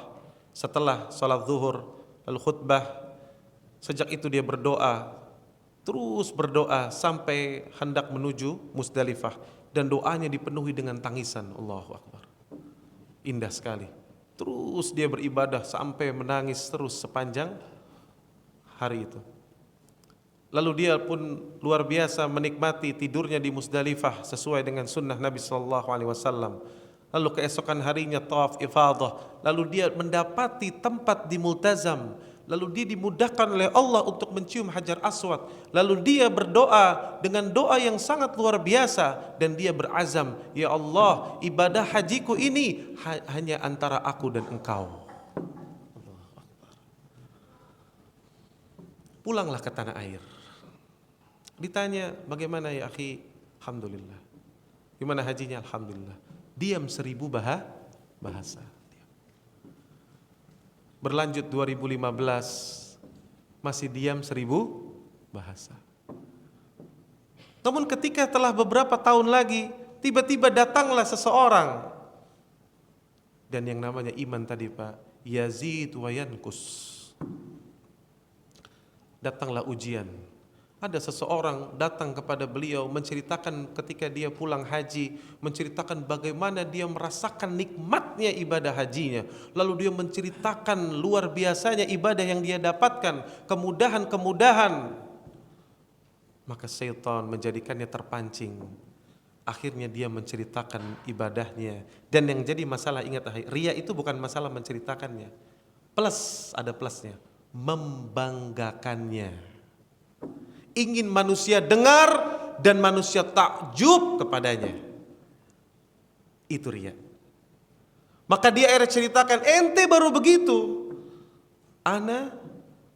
setelah sholat zuhur, lalu khutbah, sejak itu dia berdoa, terus berdoa sampai hendak menuju Musdalifah. dan doanya dipenuhi dengan tangisan. Allahu Akbar. Indah sekali. Terus dia beribadah sampai menangis terus sepanjang hari itu. Lalu dia pun luar biasa menikmati tidurnya di Musdalifah sesuai dengan sunnah Nabi sallallahu alaihi wasallam. Lalu keesokan harinya tawaf ifadah, lalu dia mendapati tempat di Multazam, lalu dia dimudahkan oleh Allah untuk mencium Hajar Aswad, lalu dia berdoa dengan doa yang sangat luar biasa dan dia berazam, ya Allah, ibadah hajiku ini hanya antara aku dan engkau. Pulanglah ke tanah air. Ditanya, bagaimana ya akhi? Alhamdulillah. Gimana hajinya? Alhamdulillah. Diam 1000 bahasa. Berlanjut 2015, masih diam 1000 bahasa. Namun ketika telah beberapa tahun lagi, tiba-tiba datanglah seseorang. Dan yang namanya iman tadi Pak, yazid wa yankus. Datanglah ujian. Ada seseorang datang kepada beliau menceritakan ketika dia pulang haji, menceritakan bagaimana dia merasakan nikmatnya ibadah hajinya. Lalu dia menceritakan luar biasanya ibadah yang dia dapatkan, kemudahan-kemudahan. Maka syaitan menjadikannya terpancing. Akhirnya dia menceritakan ibadahnya. Dan yang jadi masalah, ingat riya itu bukan masalah menceritakannya. Plus, ada plusnya, membanggakannya. Ingin manusia dengar dan manusia takjub kepadanya. Itu riya. Maka dia akhirnya ceritakan, ente baru begitu, ana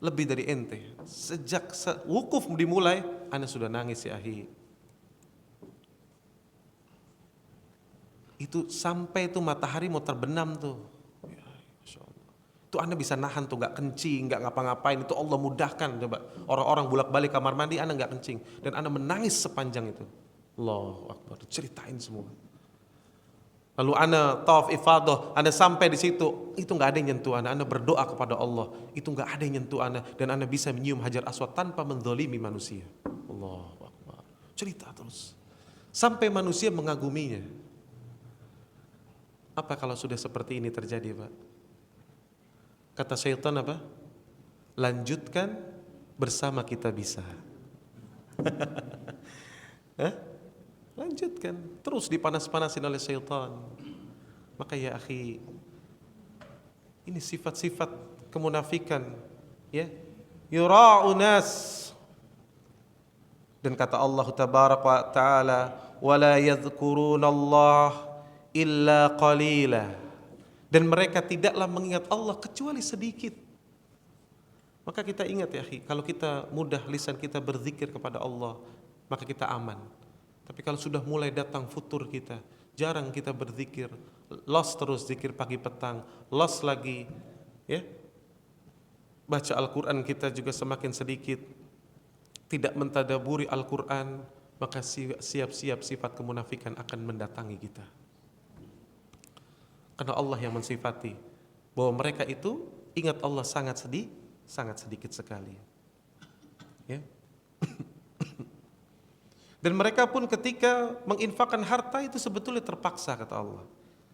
lebih dari ente. Sejak wukuf dimulai, ana sudah nangis ya akhi. Itu sampai itu matahari mau terbenam tuh. Itu Anda bisa nahan tuh, gak kencing, gak ngapa-ngapain, itu Allah mudahkan. Coba orang-orang bolak-balik kamar mandi, Anda gak kencing dan Anda menangis sepanjang itu. Allahu Akbar, ceritain semua. Lalu Anda tawaf ifadah, Anda sampai di situ, itu gak ada yang nyentuh Anda berdoa kepada Allah, itu gak ada yang nyentuh Anda dan Anda bisa menyium Hajar Aswad tanpa menzalimi manusia. Allahu Akbar, cerita terus sampai manusia mengaguminya. Apa kalau sudah seperti ini terjadi Pak? Kata syaitan apa? Lanjutkan bersama kita bisa. Lanjutkan. Terus dipanas-panasin oleh syaitan. Maka ya akhi, ini sifat-sifat kemunafikan. Ya, yura'unas. Dan kata Allah tabaraka wa ta'ala, wala yadhkurunallah illa qalila. Dan mereka tidaklah mengingat Allah kecuali sedikit. Maka kita ingat ya akhi, kalau kita mudah lisan kita berzikir kepada Allah, maka kita aman. Tapi kalau sudah mulai datang futur kita, jarang kita berzikir, lost terus zikir pagi petang, lost lagi, ya. Baca Al-Quran kita juga semakin sedikit, tidak mentadaburi Al-Quran, maka siap-siap sifat kemunafikan akan mendatangi kita. Karena Allah yang mensifati bahwa mereka itu ingat Allah sangat sedikit sekali. Ya. Dan mereka pun ketika menginfakkan harta itu sebetulnya terpaksa kata Allah.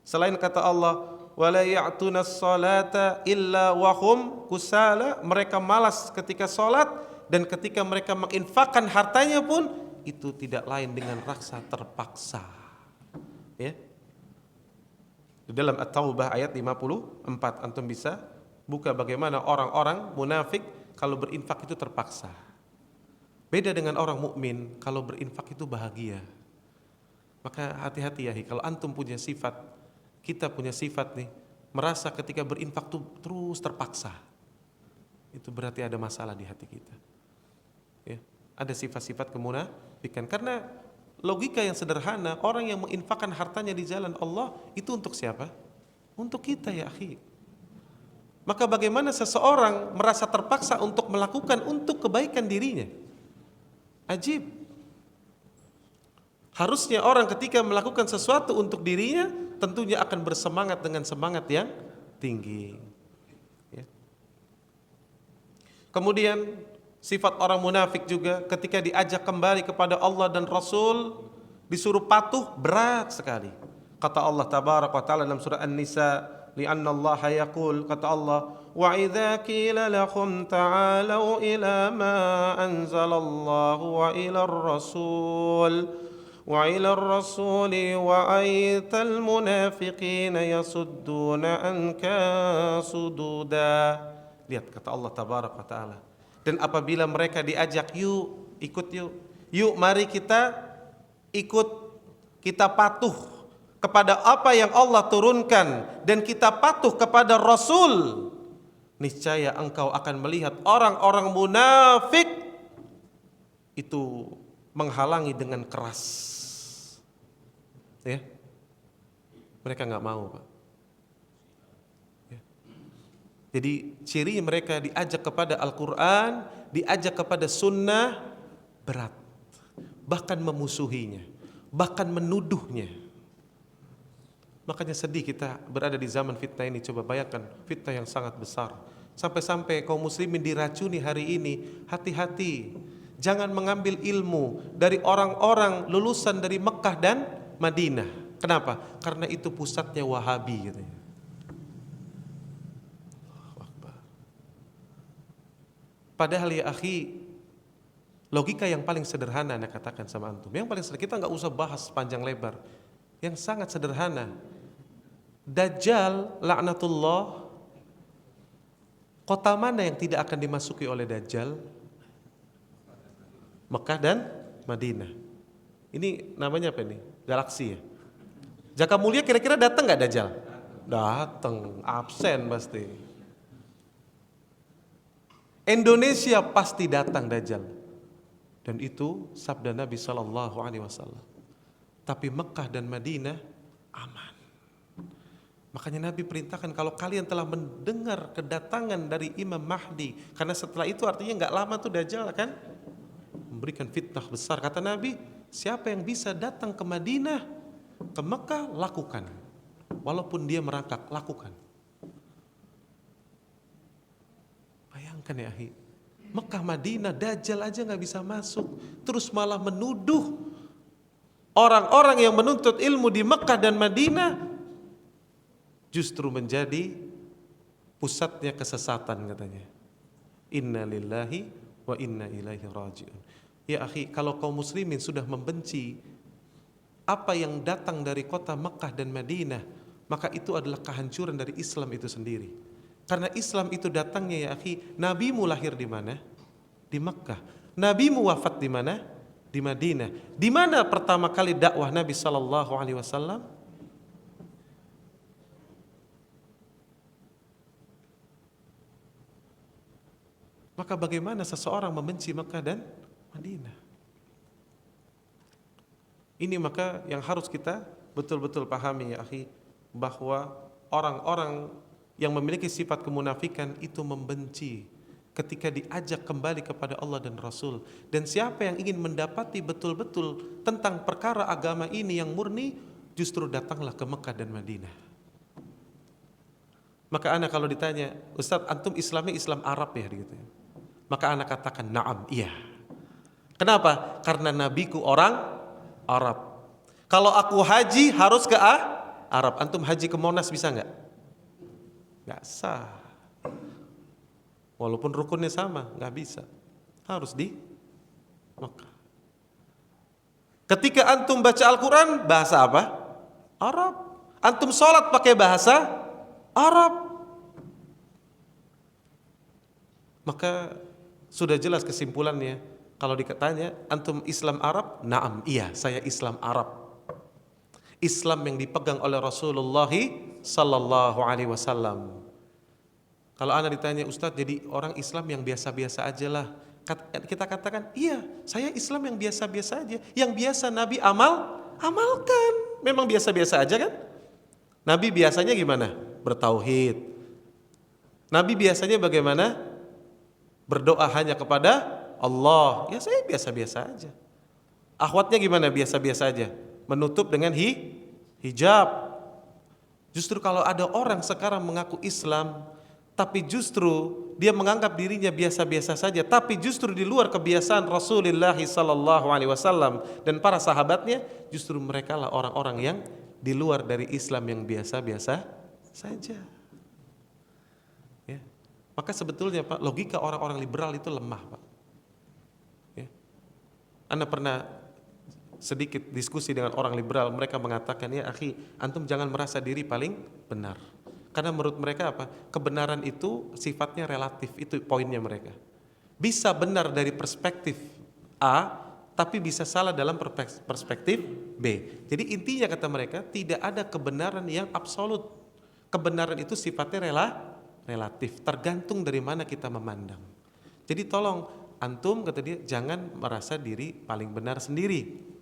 Selain kata Allah, wala ya'tunas salata illa wa hum kusala, mereka malas ketika salat dan ketika mereka menginfakkan hartanya pun itu tidak lain dengan rasa terpaksa. Ya. Di dalam At-Taubah ayat 54 antum bisa buka bagaimana orang-orang munafik kalau berinfak itu terpaksa. Beda dengan orang mukmin, kalau berinfak itu bahagia. Maka hati-hati ya, kalau antum punya sifat, kita punya sifat nih, merasa ketika berinfak itu terus terpaksa. Itu berarti ada masalah di hati kita. Ya, ada sifat-sifat kemunafikan karena logika yang sederhana, orang yang menginfakkan hartanya di jalan Allah itu untuk siapa? Untuk kita ya akhi. Maka bagaimana seseorang merasa terpaksa untuk melakukan untuk kebaikan dirinya? Ajib. Harusnya orang ketika melakukan sesuatu untuk dirinya tentunya akan bersemangat dengan semangat yang tinggi. Ya. Kemudian sifat orang munafik juga ketika diajak kembali kepada Allah dan Rasul, Disuruh patuh berat sekali. Kata Allah tabaraka wa taala dalam surah An-Nisa, li'anna Allah yaqul, kata Allah, wa idza qila lakum ta'alu ila ma anzalallahu wa ila ar-rasul wa aital munafiqina yasudduna anka sududa. Lihat kata Allah tabaraka wa taala. Dan apabila mereka diajak, yuk ikut yuk mari kita ikut, kita patuh kepada apa yang Allah turunkan dan kita patuh kepada Rasul, niscaya engkau akan melihat orang-orang munafik itu menghalangi dengan keras. Ya, mereka nggak mau, Pak. Ya. Jadi ciri mereka diajak kepada Al-Quran, diajak kepada Sunnah, berat, bahkan memusuhinya, bahkan menuduhnya. Makanya sedih kita berada di zaman fitnah ini. Coba bayangkan fitnah yang sangat besar, sampai-sampai kaum muslimin diracuni hari ini. Hati-hati, jangan mengambil ilmu dari orang-orang lulusan dari Mekah dan Madinah. Kenapa? Karena itu pusatnya Wahabi katanya. Padahal ya akhi, logika yang paling sederhana Anda katakan sama antum, yang paling sederhana, kita nggak usah bahas panjang lebar, yang sangat sederhana. Dajjal laknatullah, kota mana yang tidak akan dimasuki oleh Dajjal? Mekah dan Madinah. Ini namanya apa ini? Galaksi ya. Jaka Mulia kira-kira datang nggak Dajjal? Datang, absen pasti. Indonesia pasti datang Dajjal. Dan itu sabda Nabi SAW. Tapi Mekah dan Madinah aman. Makanya Nabi perintahkan, kalau kalian telah mendengar kedatangan dari Imam Mahdi, karena setelah itu artinya nggak lama tuh Dajjal akan memberikan fitnah besar. Kata Nabi, siapa yang bisa datang ke Madinah, ke Mekah, lakukan. Walaupun dia merangkak, lakukan. Bayangkan ya akhi, Mekah, Madinah, Dajjal aja gak bisa masuk, terus malah menuduh orang-orang yang menuntut ilmu di Mekah dan Madinah justru menjadi pusatnya kesesatan katanya. Inna lillahi wa inna ilaihi raji'un. Ya akhi, kalau kaum muslimin sudah membenci apa yang datang dari kota Mekah dan Madinah, maka itu adalah kehancuran dari Islam itu sendiri. Karena Islam itu datangnya ya akhi, nabimu lahir di mana? Di Mekah. Nabimu wafat di mana? Di Madinah. Di mana pertama kali dakwah Nabi sallallahu alaihi wasallam? Maka bagaimana seseorang membenci Mekah dan Madinah? Ini maka yang harus kita betul-betul pahami ya akhi, bahwa orang-orang yang memiliki sifat kemunafikan itu membenci ketika diajak kembali kepada Allah dan Rasul. Dan siapa yang ingin mendapati betul-betul tentang perkara agama ini yang murni, justru datanglah ke Mekah dan Madinah. Maka anak kalau ditanya, Ustadz antum Islamnya Islam Arab ya gitu. Maka anak katakan na'am, iya. Kenapa? Karena nabiku orang Arab. Kalau aku haji harus ke Arab. Antum haji ke Monas bisa nggak? Nggak sah. Walaupun rukunnya sama, nggak bisa. Harus di Mekah. Ketika antum baca Al-Quran, bahasa apa? Arab. Antum sholat pakai bahasa Arab. Maka sudah jelas kesimpulannya. Kalau ditanya, antum Islam Arab? Naam, iya, saya Islam Arab. Islam yang dipegang oleh Rasulullah sallallahu alaihi wasallam. Kalau anda ditanya, Ustadz jadi orang Islam yang biasa-biasa aja lah, kita katakan, iya, saya Islam yang biasa-biasa aja. Yang biasa Nabi amalkan. Memang biasa-biasa aja kan? Nabi biasanya gimana? Bertauhid. Nabi biasanya bagaimana? Berdoa hanya kepada Allah. Ya saya biasa-biasa aja. Akhwatnya gimana? Biasa-biasa aja. Menutup dengan hijab. Justru kalau ada orang sekarang mengaku Islam, tapi justru dia menganggap dirinya biasa-biasa saja, tapi justru di luar kebiasaan Rasulullah sallallahu alaihi wasallam dan para sahabatnya, justru mereka lah orang-orang yang di luar dari Islam yang biasa-biasa saja. Ya. Maka sebetulnya Pak, logika orang-orang liberal itu lemah Pak. Ya. Anda pernah sedikit diskusi dengan orang liberal, mereka mengatakan, ya akhi, antum jangan merasa diri paling benar. Karena menurut mereka apa? Kebenaran itu sifatnya relatif, itu poinnya mereka. Bisa benar dari perspektif A, tapi bisa salah dalam perspektif B. Jadi intinya kata mereka, tidak ada kebenaran yang absolut. Kebenaran itu sifatnya relatif, tergantung dari mana kita memandang. Jadi tolong antum, kata dia, jangan merasa diri paling benar sendiri.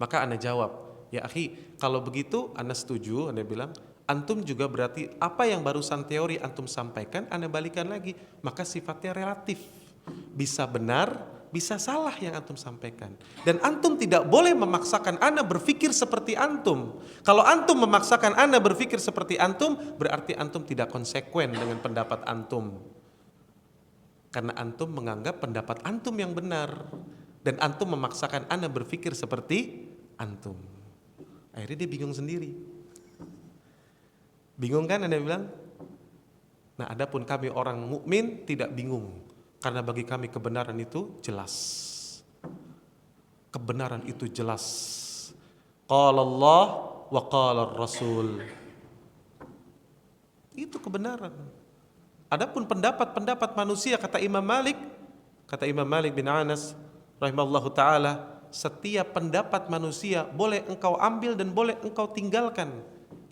Maka Anda jawab, ya akhi, kalau begitu Anda setuju, Anda bilang, antum juga berarti apa yang barusan teori antum sampaikan, Anda balikan lagi, maka sifatnya relatif. Bisa benar, bisa salah yang antum sampaikan. Dan antum tidak boleh memaksakan Anda berpikir seperti antum. Kalau antum memaksakan Anda berpikir seperti antum, berarti antum tidak konsekuen dengan pendapat antum. Karena antum menganggap pendapat antum yang benar. Dan antum memaksakan Anda berpikir seperti antum. Akhirnya dia bingung sendiri. Bingung kan Anda bilang? Nah, adapun kami orang mukmin tidak bingung, karena bagi kami kebenaran itu jelas. Kebenaran itu jelas. Qala Allah wa qala Rasul. Itu kebenaran. Adapun pendapat-pendapat manusia, kata Imam Malik bin Anas rahimahullahu taala, setiap pendapat manusia boleh engkau ambil dan boleh engkau tinggalkan,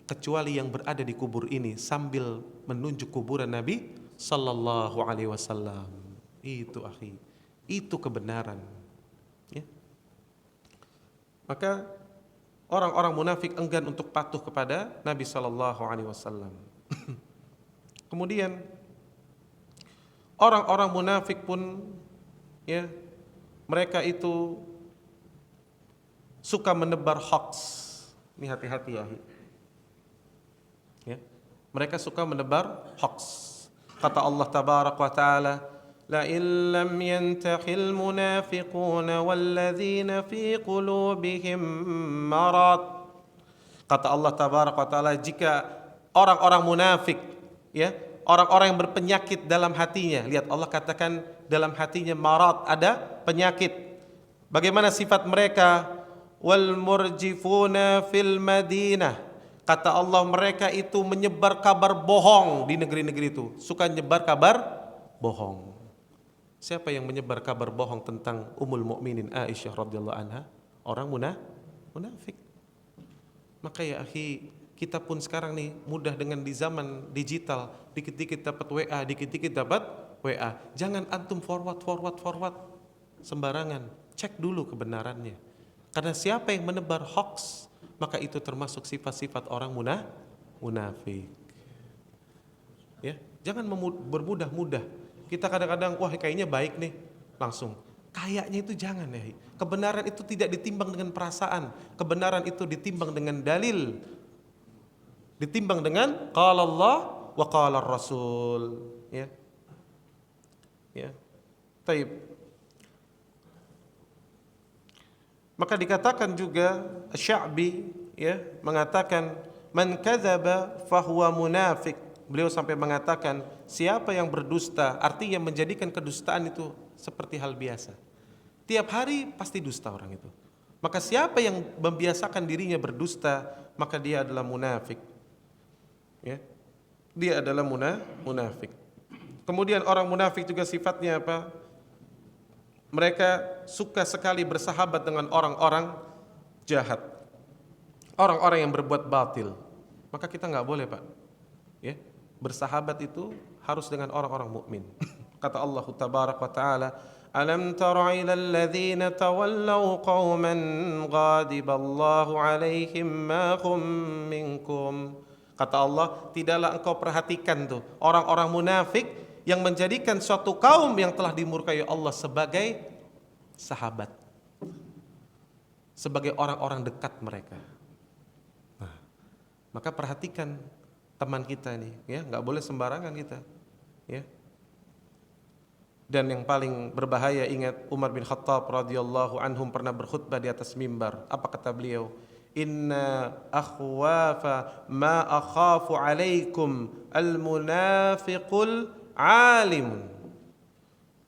kecuali yang berada di kubur ini, sambil menunjuk kuburan Nabi sallallahu alaihi wasallam. Itu akhi, itu kebenaran. Ya. Maka orang-orang munafik enggan untuk patuh kepada Nabi sallallahu alaihi wasallam. Kemudian orang-orang munafik pun, ya, mereka itu suka menebar hoax. Ini hati-hati ya. Ya. Mereka suka menebar hoax. Kata Allah tabaraka wa taala, la in lam yantahil munafiquna walladzina fi qulubihim marad. Kata Allah tabaraka wa taala, jika orang-orang munafik, ya, orang-orang yang berpenyakit dalam hatinya, lihat Allah katakan dalam hatinya marad, ada penyakit. Bagaimana sifat mereka? Wal murjifuna fil Madinah. Kata Allah, mereka itu menyebar kabar bohong di negeri-negeri itu. Suka menyebar kabar bohong. Siapa yang menyebar kabar bohong tentang Ummul Mukminin Aisyah radhiyallahu anha? Orang munafik. Maka ya akhi, kita pun sekarang nih mudah dengan di zaman digital, dikit-dikit dapat WA, dikit-dikit dapat WA. Jangan antum forward sembarangan. Cek dulu kebenarannya. Karena siapa yang menebar hoax, maka itu termasuk sifat-sifat orang munafik. Ya, jangan bermudah-mudah. Kita kadang-kadang, wah kayaknya baik nih, langsung. Kayaknya itu jangan ya. Kebenaran itu tidak ditimbang dengan perasaan. Kebenaran itu ditimbang dengan dalil. Ditimbang dengan qala Allah wa qala Rasul. Ya. Ya. Taib. Maka dikatakan juga Sya'bi, ya, mengatakan man kadzaba fahuwa munafik. Beliau sampai mengatakan siapa yang berdusta, artinya menjadikan kedustaan itu seperti hal biasa. Tiap hari pasti dusta orang itu. Maka siapa yang membiasakan dirinya berdusta, maka dia adalah munafik. Ya. Dia adalah munafik. Kemudian orang munafik juga sifatnya apa? Mereka suka sekali bersahabat dengan orang-orang jahat, orang-orang yang berbuat batil. Maka kita nggak boleh Pak, ya, bersahabat itu harus dengan orang-orang mukmin. Kata Allah tabaraka wa taala, alam tara ilal ladzina tawallaw qauman ghadiballahu alaihim ma hum minkum. Kata Allah, tidaklah engkau perhatikan tuh orang-orang munafik yang menjadikan suatu kaum yang telah dimurkai Allah sebagai sahabat, sebagai orang-orang dekat mereka. Nah, maka perhatikan teman kita ini, ya, nggak boleh sembarangan kita, ya. Dan yang paling berbahaya, ingat Umar bin Khattab radhiyallahu anhum pernah berkhutbah di atas mimbar. Apa kata beliau? Inna akhwafa ma akhafu alaikum al-munafiqul alim.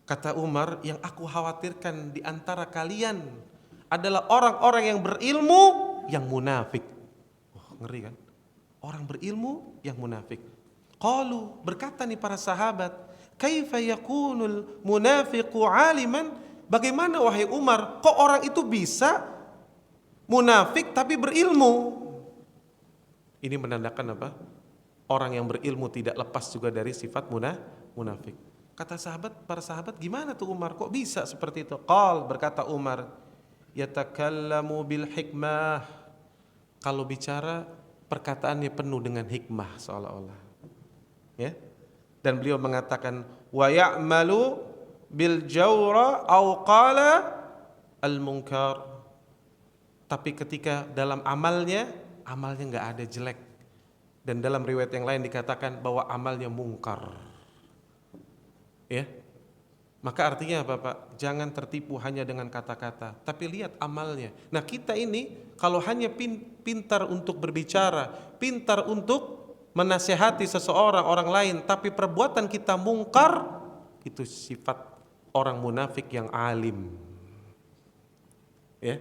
Kata Umar, yang aku khawatirkan di antara kalian adalah orang-orang yang berilmu yang munafik. Oh, ngeri kan? Orang berilmu yang munafik. Qalu, berkata nih para sahabat, kaifa yakunul munafiqu aliman? Bagaimana wahai Umar, kok orang itu bisa munafik tapi berilmu? Ini menandakan apa? Orang yang berilmu tidak lepas juga dari sifat munafik. Kata para sahabat, gimana tuh Umar? Kok bisa seperti itu? Qal, berkata Umar, yatakallamu bil hikmah. Kalau bicara, perkataannya penuh dengan hikmah seolah-olah. Ya? Dan beliau mengatakan, wa ya'malu bil jawra aw qala al munkar. Tapi ketika dalam amalnya enggak ada jelek. Dan dalam riwayat yang lain dikatakan bahwa amalnya mungkar. Ya. Maka artinya apa, Pak? Jangan tertipu hanya dengan kata-kata, tapi lihat amalnya. Nah, kita ini kalau hanya pintar untuk berbicara, pintar untuk menasihati seseorang, orang lain, tapi perbuatan kita mungkar, itu sifat orang munafik yang alim. Ya.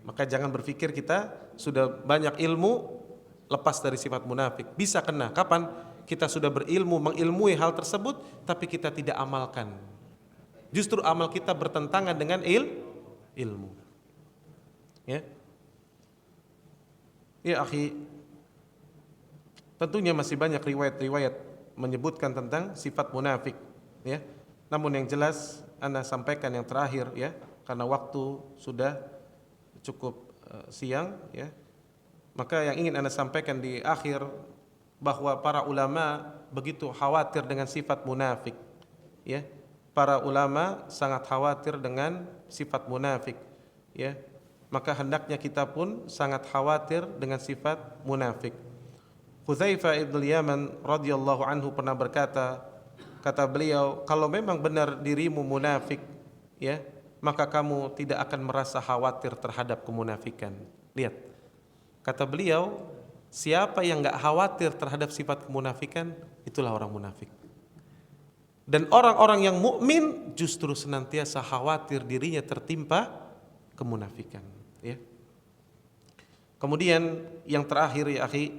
Maka jangan berpikir kita sudah banyak ilmu lepas dari sifat munafik. Bisa kena. Kapan? Kita sudah berilmu, mengilmui hal tersebut, tapi kita tidak amalkan. Justru amal kita bertentangan dengan ilmu. Ya, ya akhi, tentunya masih banyak riwayat-riwayat menyebutkan tentang sifat munafik. Ya, namun yang jelas, Anda sampaikan yang terakhir, ya, karena waktu sudah cukup siang, ya. Maka yang ingin Anda sampaikan di akhir, bahwa para ulama begitu khawatir dengan sifat munafik, ya. Para ulama sangat khawatir dengan sifat munafik, ya. Maka hendaknya kita pun sangat khawatir dengan sifat munafik. Hudzaifah ibn Yaman radhiyallahu anhu pernah berkata, kata beliau, kalau memang benar dirimu munafik, ya, maka kamu tidak akan merasa khawatir terhadap kemunafikan. Lihat, kata beliau, siapa yang enggak khawatir terhadap sifat kemunafikan, itulah orang munafik. Dan orang-orang yang mukmin justru senantiasa khawatir dirinya tertimpa kemunafikan, ya. Kemudian yang terakhir, ya akhi,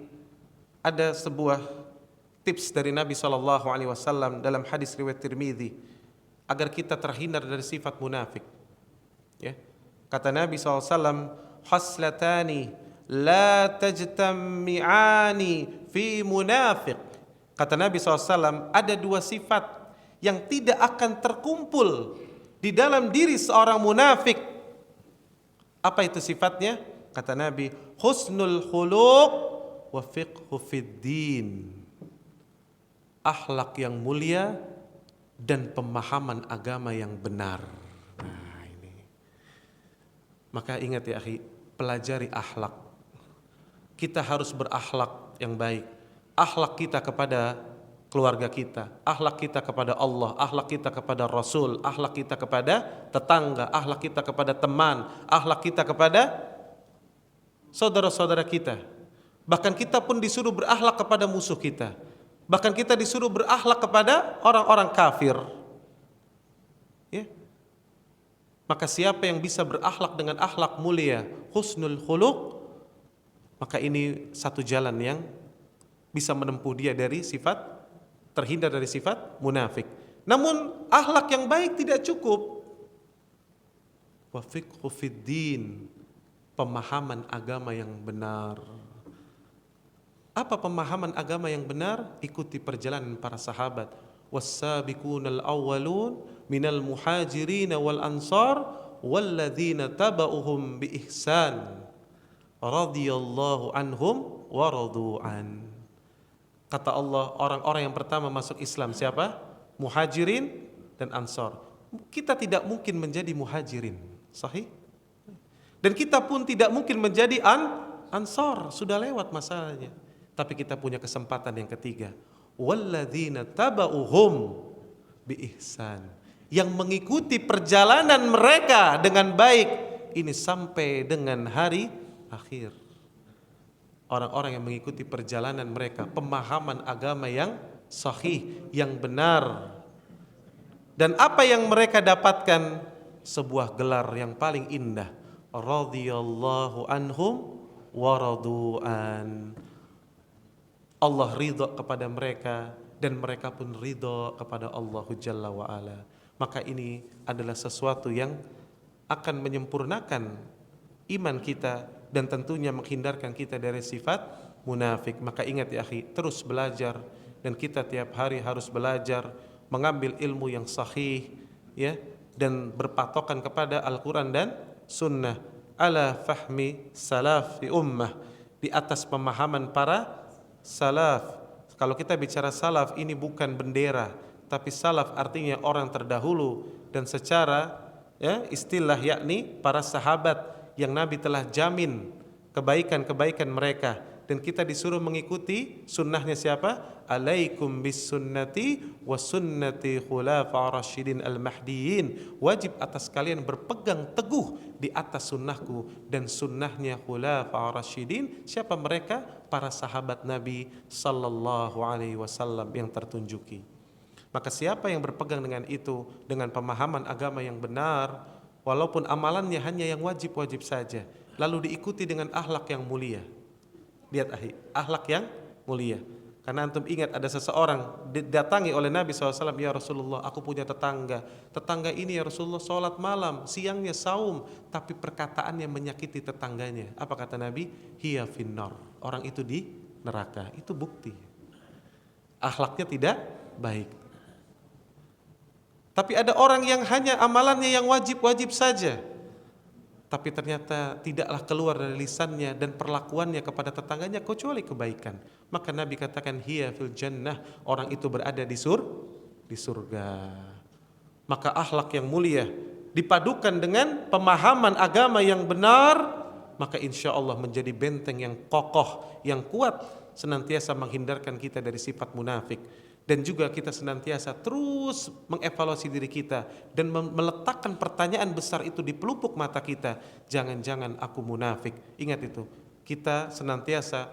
ada sebuah tips dari Nabi SAW dalam hadis riwayat Tirmidzi agar kita terhindar dari sifat munafik, ya. Kata Nabi SAW, haslatani la tajtami'ani fi munafiq. Kata Nabi SAW, ada dua sifat yang tidak akan terkumpul di dalam diri seorang munafik. Apa itu sifatnya? Kata Nabi, husnul khuluq wa fiqhu fid din. Akhlak yang mulia dan pemahaman agama yang benar. Nah, ini. Maka ingat ya akhi, pelajari akhlak. Kita harus berakhlak yang baik. Akhlak kita kepada keluarga kita, akhlak kita kepada Allah, akhlak kita kepada Rasul, akhlak kita kepada tetangga, akhlak kita kepada teman, akhlak kita kepada saudara-saudara kita. Bahkan kita pun disuruh berakhlak kepada musuh kita. Bahkan kita disuruh berakhlak kepada orang-orang kafir. Ya. Maka siapa yang bisa berakhlak dengan akhlak mulia, husnul khuluq, maka ini satu jalan yang bisa menempuh dia dari sifat, terhindar dari sifat munafik. Namun akhlak yang baik tidak cukup. Wa fiqhu fid din, pemahaman agama yang benar. Apa pemahaman agama yang benar? Ikuti perjalanan para sahabat. Was-sabiqunal awwalun minal muhajirin wal ansar walladzina tabauhum bi ihsan radhiyallahu anhum wa radu'an. Kata Allah, orang-orang yang pertama masuk Islam siapa? Muhajirin dan ansar. Kita tidak mungkin menjadi muhajirin, sahih? Dan kita pun tidak mungkin menjadi ansar, sudah lewat masalahnya. Tapi kita punya kesempatan yang ketiga. Walladzina taba'uhum biihsan. Yang mengikuti perjalanan mereka dengan baik ini sampai dengan hari akhir. Orang-orang yang mengikuti perjalanan mereka, pemahaman agama yang sahih, yang benar. Dan apa yang mereka dapatkan? Sebuah gelar yang paling indah. Radhiyallahu anhum wa radu'an. Allah ridha kepada mereka dan mereka pun ridha kepada Allah Jalla wa Ala. Maka ini adalah sesuatu yang akan menyempurnakan iman kita dan tentunya menghindarkan kita dari sifat munafik. Maka ingat ya akhi, terus belajar, dan kita tiap hari harus belajar mengambil ilmu yang sahih, ya, dan berpatokan kepada Al-Quran dan Sunnah, ala fahmi salaf fi ummah, di atas pemahaman para salaf. Kalau kita bicara salaf ini bukan bendera, tapi salaf artinya orang terdahulu, dan secara istilah yakni para sahabat yang Nabi telah jamin kebaikan-kebaikan mereka, dan kita disuruh mengikuti sunnahnya siapa? Alaikum bis sunnati wa sunnati khulafa rasyidin al-mahdiyin. Wajib atas kalian berpegang teguh di atas sunnahku dan sunnahnya khulafa rasyidin. Siapa mereka? Para sahabat Nabi sallallahu alaihi wasallam yang tertunjuki. Maka siapa yang berpegang dengan itu, dengan pemahaman agama yang benar, walaupun amalannya hanya yang wajib-wajib saja, lalu diikuti dengan akhlak yang mulia. Lihat akhlak yang mulia. Karena antum ingat ada seseorang didatangi oleh Nabi SAW, ya Rasulullah, aku punya tetangga. Tetangga ini ya Rasulullah sholat malam, siangnya saum, tapi perkataannya menyakiti tetangganya. Apa kata Nabi? Hiya finnar. Orang itu di neraka. Itu bukti akhlaknya tidak baik. Tapi ada orang yang hanya amalannya yang wajib-wajib saja, tapi ternyata tidaklah keluar dari lisannya dan perlakuannya kepada tetangganya kecuali kebaikan. Maka Nabi katakan hiya fil jannah, orang itu berada di surga. Maka akhlak yang mulia dipadukan dengan pemahaman agama yang benar, maka insya Allah menjadi benteng yang kokoh, yang kuat, senantiasa menghindarkan kita dari sifat munafik. Dan juga kita senantiasa terus mengevaluasi diri kita dan meletakkan pertanyaan besar itu di pelupuk mata kita. Jangan-jangan aku munafik. Ingat itu. Kita senantiasa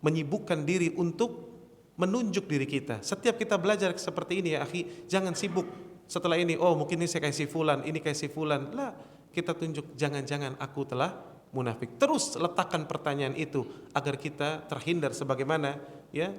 menyibukkan diri untuk menunjuk diri kita. Setiap kita belajar seperti ini ya akhi, jangan sibuk. Setelah ini, oh mungkin ini saya kasih fulan, ini kasih fulan. Lah, kita tunjuk jangan-jangan aku telah munafik. Terus letakkan pertanyaan itu agar kita terhindar, sebagaimana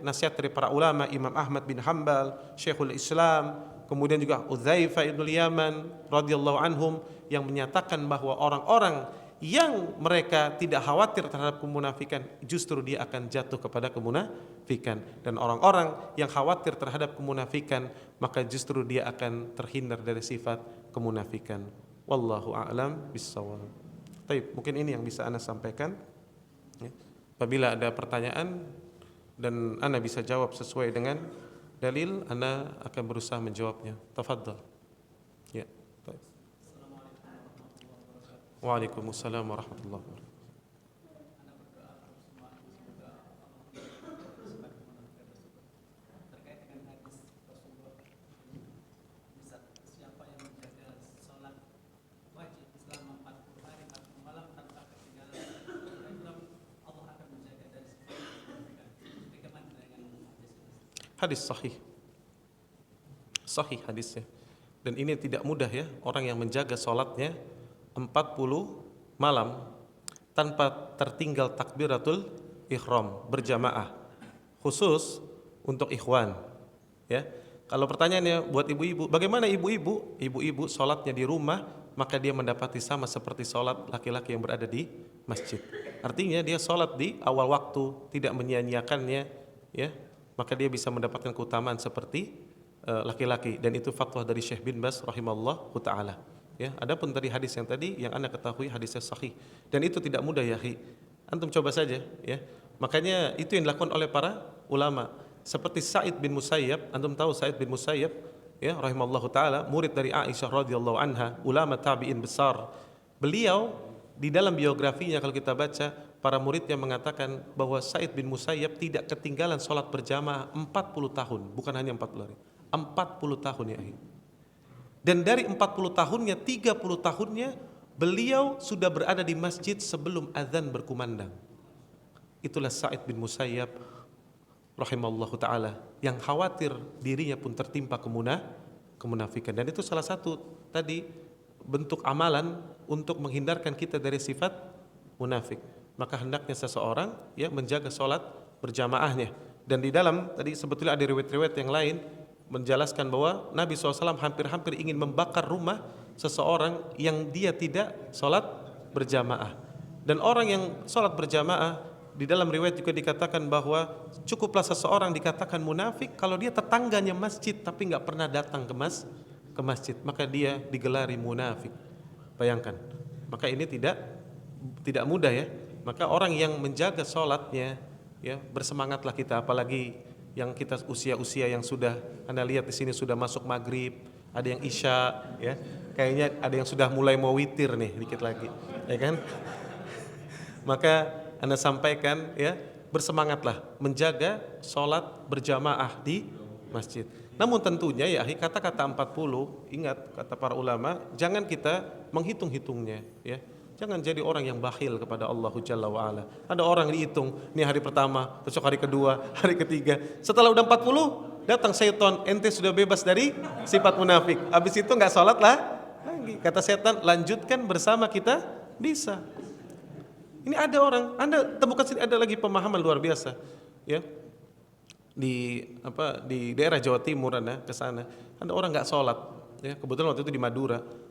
nasihat dari para ulama, Imam Ahmad bin Hanbal, Syekhul Islam, kemudian juga Udzaifah ibn Yaman radhiyallahu anhum, yang menyatakan bahwa orang-orang yang mereka tidak khawatir terhadap kemunafikan, justru dia akan jatuh kepada kemunafikan. Dan orang-orang yang khawatir terhadap kemunafikan, maka justru dia akan terhindar dari sifat kemunafikan. Wallahu a'lam bissawab. Baik, mungkin ini yang bisa ana sampaikan. Apabila ada pertanyaan dan ana bisa jawab sesuai dengan dalil, ana akan berusaha menjawabnya. Tafadhal. Ya. Baik. Waalaikumsalam warahmatullahi wabarakatuh. Hadis sahih hadisnya. Dan ini tidak mudah ya, orang yang menjaga sholatnya 40 malam tanpa tertinggal takbiratul ihram berjamaah, khusus untuk ikhwan ya. Kalau pertanyaannya buat ibu-ibu, bagaimana ibu-ibu? Ibu-ibu sholatnya di rumah, maka dia mendapati sama seperti sholat laki-laki yang berada di masjid. Artinya dia sholat di awal waktu, tidak menyia-nyiakannya ya, maka dia bisa mendapatkan keutamaan seperti laki-laki. Dan itu fatwa dari Syekh bin Baz rahimallahu taala ya. Adapun tadi hadis yang tadi yang anda ketahui hadisnya sahih, dan itu tidak mudah ya akhi. Antum coba saja ya. Makanya itu yang dilakukan oleh para ulama seperti Sa'id bin Musayyab. Antum tahu Sa'id bin Musayyab ya rahimallahu taala, murid dari Aisyah radhiyallahu anha, ulama tabi'in besar. Beliau di dalam biografinya kalau kita baca, para muridnya mengatakan bahwa Sa'id bin Musayyab tidak ketinggalan sholat berjamaah 40 tahun, bukan hanya 40 hari, 40 tahun ya. Dan dari 40 tahunnya, 30 tahunnya beliau sudah berada di masjid sebelum azan berkumandang. Itulah Sa'id bin Musayyab rahimallahu ta'ala, yang khawatir dirinya pun tertimpa kemunafikan. Dan itu salah satu tadi bentuk amalan untuk menghindarkan kita dari sifat munafik. Maka hendaknya seseorang ya menjaga sholat berjamaahnya. Dan di dalam tadi sebetulnya ada riwayat-riwayat yang lain menjelaskan bahwa Nabi SAW hampir-hampir ingin membakar rumah seseorang yang dia tidak sholat berjamaah. Dan orang yang sholat berjamaah, di dalam riwayat juga dikatakan bahwa cukuplah seseorang dikatakan munafik kalau dia tetangganya masjid tapi nggak pernah datang ke masjid, maka dia digelari munafik. Bayangkan, maka ini tidak mudah ya. Maka orang yang menjaga sholatnya, ya bersemangatlah kita, apalagi yang kita usia-usia yang sudah, Anda lihat di sini sudah masuk maghrib, ada yang isya, ya kayaknya ada yang sudah mulai mau witir nih dikit lagi, ya kan? Maka Anda sampaikan ya bersemangatlah menjaga sholat berjamaah di masjid. Namun tentunya ya kata-kata 40, ingat kata para ulama, jangan kita menghitung-hitungnya ya. Jangan jadi orang yang bakhil kepada Allah Jalla wa'ala. Ada orang dihitung, ini hari pertama, besok hari kedua, hari ketiga. Setelah udah 40, datang syaitan, ente sudah bebas dari sifat munafik. Habis itu gak sholat lah lagi. Kata setan, lanjutkan bersama kita, bisa. Ini ada orang, Anda temukan sini ada lagi pemahaman luar biasa. Ya, di daerah Jawa Timur Anda ke sana, ada orang gak sholat. Ya, kebetulan waktu itu di Madura.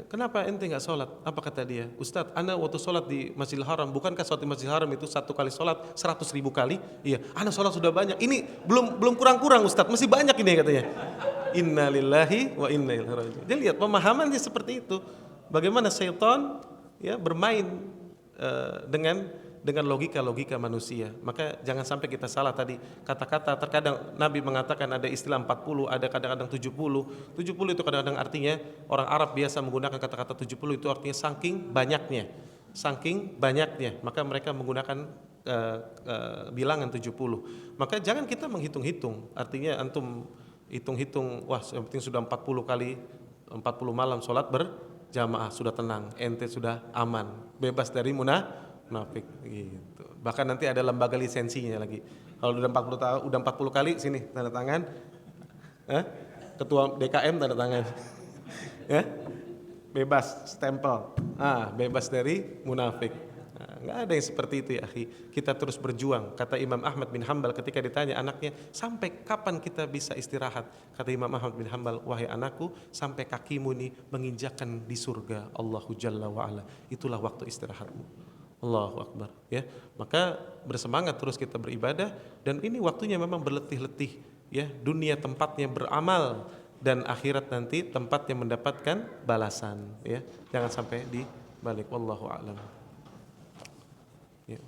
Kenapa ente nggak sholat? Apa kata dia? Ustadz, Anda waktu sholat di Masjidil Haram, bukankah sholat di Masjidil Haram itu satu kali sholat 100.000 kali? Iya, Anda sholat sudah banyak. Ini belum kurang-kurang Ustadz, masih banyak ini katanya. Inna lillahi wa inna ilaihi raji'un. Dia lihat pemahamannya seperti itu. Bagaimana syaitan ya bermain dengan logika-logika manusia. Maka jangan sampai kita salah tadi kata-kata. Terkadang Nabi mengatakan ada istilah 40, ada kadang-kadang 70. 70 itu kadang-kadang artinya orang Arab biasa menggunakan kata-kata 70 itu artinya saking banyaknya. Saking banyaknya, maka mereka menggunakan bilangan 70. Maka jangan kita menghitung-hitung. Artinya antum hitung-hitung, wah yang penting sudah 40 kali 40 malam sholat berjamaah, sudah tenang, ente sudah aman, bebas dari munafik gitu. Bahkan nanti ada lembaga lisensinya lagi. Kalau udah 40 tahun, udah 40 kali sini tanda tangan. Ketua DKM tanda tangan. Ya? Bebas stempel. Bebas dari munafik. Enggak ada yang seperti itu ya, akhi. Kita terus berjuang. Kata Imam Ahmad bin Hanbal ketika ditanya anaknya, "Sampai kapan kita bisa istirahat?" Kata Imam Ahmad bin Hanbal, "Wahai anakku, sampai kakimu nih menginjakkan di surga Allahu Jalla wa ala. Itulah waktu istirahatmu." Allahu Akbar ya. Maka bersemangat terus kita beribadah, dan ini waktunya memang berletih-letih ya. Dunia tempatnya beramal dan akhirat nanti tempatnya mendapatkan balasan ya. Jangan sampai dibalik. Wallahu a'lam. Ya.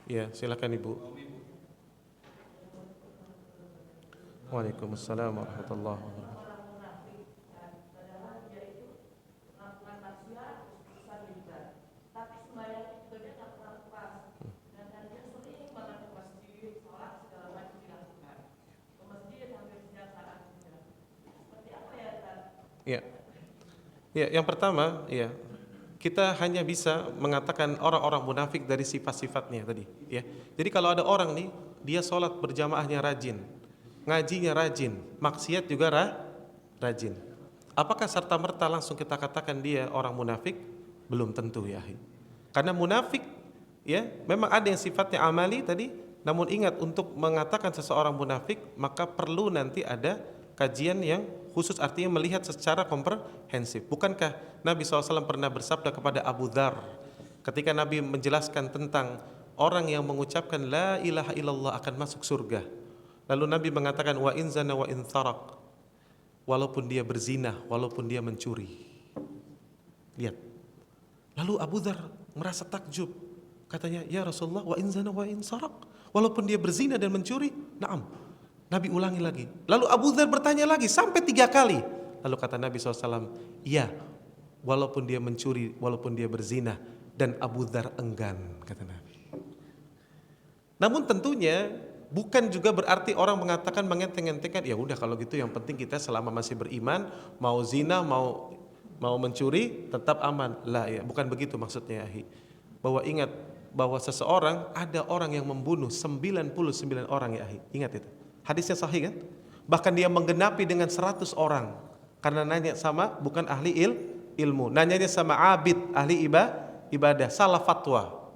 Ya, silakan Ibu. Waalaikumsalam warahmatullahi wabarakatuh. Ya. Ya, yang pertama, ya, kita hanya bisa mengatakan orang-orang munafik dari sifat-sifatnya tadi, ya. Jadi kalau ada orang nih, dia sholat berjamaahnya rajin, ngajinya rajin, maksiat juga rajin. Apakah serta-merta langsung kita katakan dia orang munafik? Belum tentu ya. Karena munafik, ya, memang ada yang sifatnya amali tadi. Namun ingat, untuk mengatakan seseorang munafik, maka perlu nanti ada kajian yang khusus, artinya melihat secara komprehensif. Bukankah Nabi SAW pernah bersabda kepada Abu Dzar ketika Nabi menjelaskan tentang orang yang mengucapkan la ilaha illallah akan masuk surga. Lalu Nabi mengatakan wa in zana wa in tharaq, walaupun dia berzina, walaupun dia mencuri. Lihat. Lalu Abu Dzar merasa takjub. Katanya, "Ya Rasulullah, wa in zana wa in saraq?" Walaupun dia berzina dan mencuri? Na'am. Nabi ulangi lagi. Lalu Abu Dzar bertanya lagi sampai 3 kali. Lalu kata Nabi SAW, "Iya, walaupun dia mencuri, walaupun dia berzina, dan Abu Dzar enggan, kata Nabi. Namun tentunya bukan juga berarti orang mengatakan mengenteng-entengkan, ya udah kalau gitu yang penting kita selama masih beriman, mau zina, mau mencuri tetap aman. Lah ya, bukan begitu maksudnya, ahi. Bahwa ingat bahwa seseorang, ada orang yang membunuh 99 orang, ya ahi. Ingat itu. Hadisnya sahih kan? Bahkan dia menggenapi dengan 100 orang. Karena nanya sama bukan ahli ilmu, nanyanya sama abid, ahli ibadah, salah fatwa.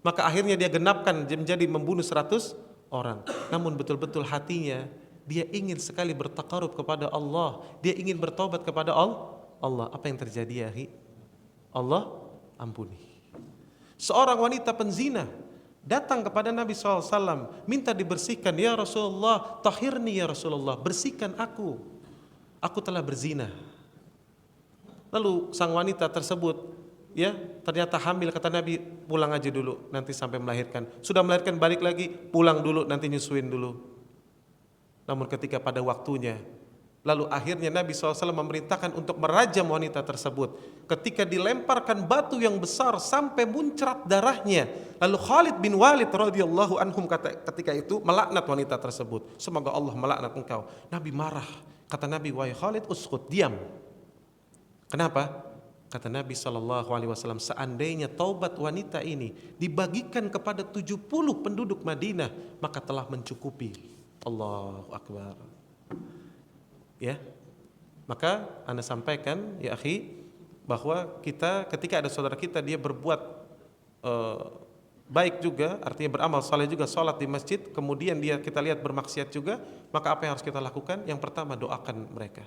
Maka akhirnya dia genapkan menjadi membunuh 100 orang. Namun betul-betul hatinya dia ingin sekali bertakarub kepada Allah. Dia ingin bertobat kepada Allah. Apa yang terjadi, ya? Allah ampuni. Seorang wanita penzina datang kepada Nabi SAW, minta dibersihkan. Ya Rasulullah, tahirni ya Rasulullah, bersihkan aku telah berzina. Lalu sang wanita tersebut, ya, ternyata hamil, kata Nabi, pulang aja dulu nanti sampai melahirkan. Sudah melahirkan balik lagi, pulang dulu nanti nyusuin dulu. Namun ketika pada waktunya, lalu akhirnya Nabi SAW memerintahkan untuk merajam wanita tersebut. Ketika dilemparkan batu yang besar sampai muncrat darahnya, lalu Khalid bin Walid radhiyallahu anhum ketika itu melaknat wanita tersebut. Semoga Allah melaknat engkau. Nabi marah. Kata Nabi, wahai Khalid, uskut, diam. Kenapa? Kata Nabi SAW, seandainya taubat wanita ini dibagikan kepada 70 penduduk Madinah, maka telah mencukupi. Allahu Akbar. Ya, maka Anda sampaikan, ya akhi, bahwa kita ketika ada saudara kita dia berbuat baik juga, artinya beramal saleh juga, sholat di masjid, kemudian kita lihat bermaksiat juga, maka apa yang harus kita lakukan? Yang pertama, doakan mereka.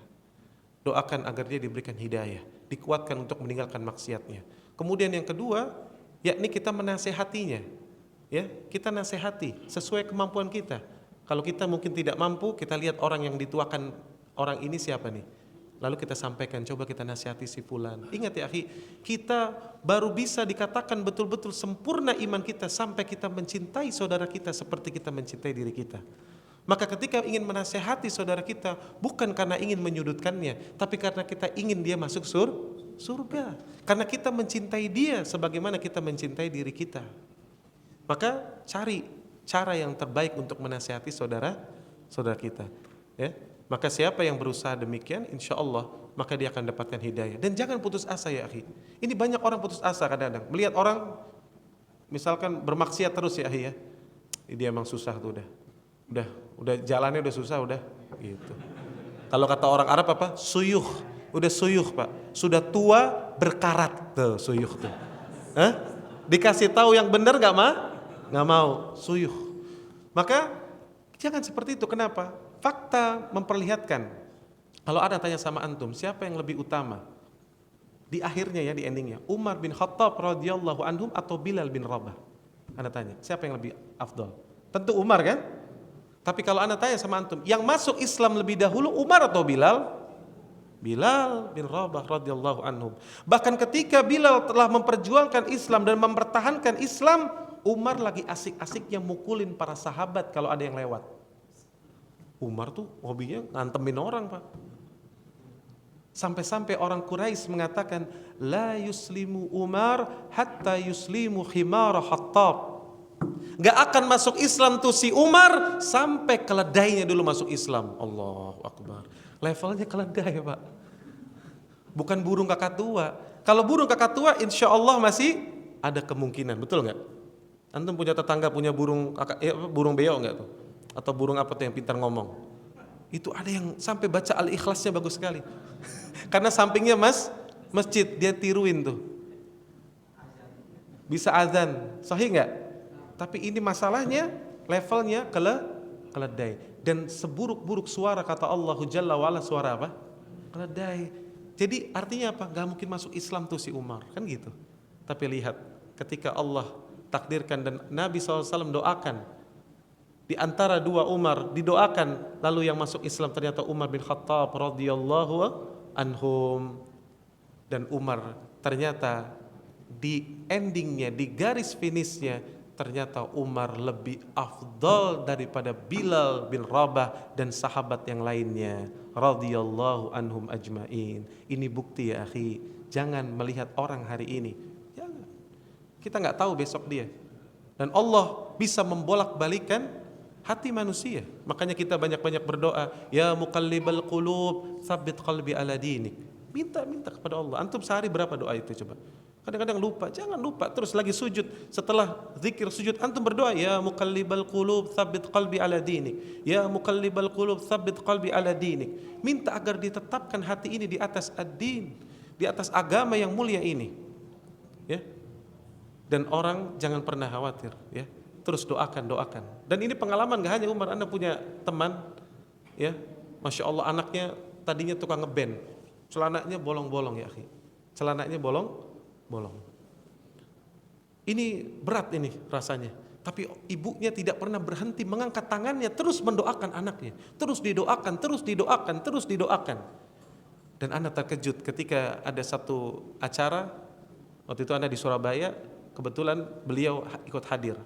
Doakan agar dia diberikan hidayah, dikuatkan untuk meninggalkan maksiatnya. Kemudian yang kedua, yakni kita menasehatinya. Ya, kita nasihati sesuai kemampuan kita. Kalau kita mungkin tidak mampu, kita lihat orang yang dituakan, orang ini siapa nih? Lalu kita sampaikan, coba kita nasihati si fulan. Ingat ya akhi, kita baru bisa dikatakan betul-betul sempurna iman kita sampai kita mencintai saudara kita seperti kita mencintai diri kita. Maka ketika ingin menasehati saudara kita, bukan karena ingin menyudutkannya, tapi karena kita ingin dia masuk surga. Karena kita mencintai dia sebagaimana kita mencintai diri kita. Maka cari cara yang terbaik untuk menasehati saudara kita. Ya. Maka siapa yang berusaha demikian, insya Allah maka dia akan dapatkan hidayah. Dan jangan putus asa, ya akhi. Ini banyak orang putus asa kadang-kadang. Melihat orang misalkan bermaksiat terus, ya akhi, ya. Dia emang susah tuh udah jalannya udah susah udah gitu. Kalau kata orang Arab apa? Suyuh. Udah suyuh, Pak. Sudah tua berkarat tuh suyuh tuh. Dikasih tahu yang benar enggak mau, suyuh. Maka jangan seperti itu. Kenapa? Fakta memperlihatkan. Kalau ada tanya sama antum, siapa yang lebih utama? Di akhirnya, ya, di endingnya, Umar bin Khattab radhiyallahu anhum atau Bilal bin Rabah? Anda tanya, siapa yang lebih afdal? Tentu Umar kan? Tapi kalau Anda tanya sama antum, yang masuk Islam lebih dahulu Umar atau Bilal? Bilal bin Rabah radhiyallahu anhum. Bahkan ketika Bilal telah memperjuangkan Islam dan mempertahankan Islam, Umar lagi asik-asiknya mukulin para sahabat kalau ada yang lewat. Umar tuh hobinya ngantemin orang, Pak. Sampai-sampai orang Quraisy mengatakan, la yuslimu Umar hatta yuslimu khimar Khattab. Gak akan masuk Islam tuh si Umar sampai keledainya dulu masuk Islam. Allahu Akbar. Levelnya keledai, Pak. Bukan burung kakatua. Kalau burung kakatua insya Allah masih ada kemungkinan, betul nggak? Antum punya tetangga punya burung beo nggak tuh? Atau burung apa tuh yang pintar ngomong? Itu ada yang sampai baca Al-Ikhlasnya bagus sekali. Karena sampingnya masjid, dia tiruin tuh. Bisa azan, sahih nggak? Tapi ini masalahnya levelnya keledai. Dan seburuk-buruk suara kata Allahu Jalla wa'ala, suara apa? Keledai. Jadi artinya apa? Gak mungkin masuk Islam tuh si Umar, kan gitu. Tapi lihat, ketika Allah takdirkan dan Nabi SAW doakan, di antara dua Umar didoakan, lalu yang masuk Islam ternyata Umar bin Khattab radhiyallahu anhum. Dan Umar ternyata di endingnya, di garis finishnya, ternyata Umar lebih afdal daripada Bilal bin Rabah dan sahabat yang lainnya radhiyallahu anhum ajmain. Ini bukti, ya akhi, jangan melihat orang hari ini. Jangan. Kita nggak tahu besok dia. Dan Allah bisa membolak-balikan hati manusia. Makanya kita banyak-banyak berdoa, ya muqallibal qulub, tsabbit qalbi ala dinik. Minta kepada Allah. Antum sehari berapa doa itu coba? Kadang-kadang lupa, jangan lupa. Terus lagi sujud, setelah zikir sujud antum berdoa, ya muqallibal qulub, tsabbit qalbi ala dinik. Ya muqallibal qulub, tsabbit qalbi ala dinik. Minta agar ditetapkan hati ini di atas ad-din, di atas agama yang mulia ini. Ya. Dan orang jangan pernah khawatir, ya. Terus doakan. Dan ini pengalaman gak hanya Umar, Anda punya teman, ya, masya Allah anaknya tadinya tukang ngeband, celananya bolong-bolong ya, akhi. Celananya bolong. Ini berat ini rasanya. Tapi ibunya tidak pernah berhenti mengangkat tangannya, terus mendoakan anaknya, terus didoakan. Dan Anda terkejut ketika ada satu acara, waktu itu Anda di Surabaya, kebetulan beliau ikut hadir.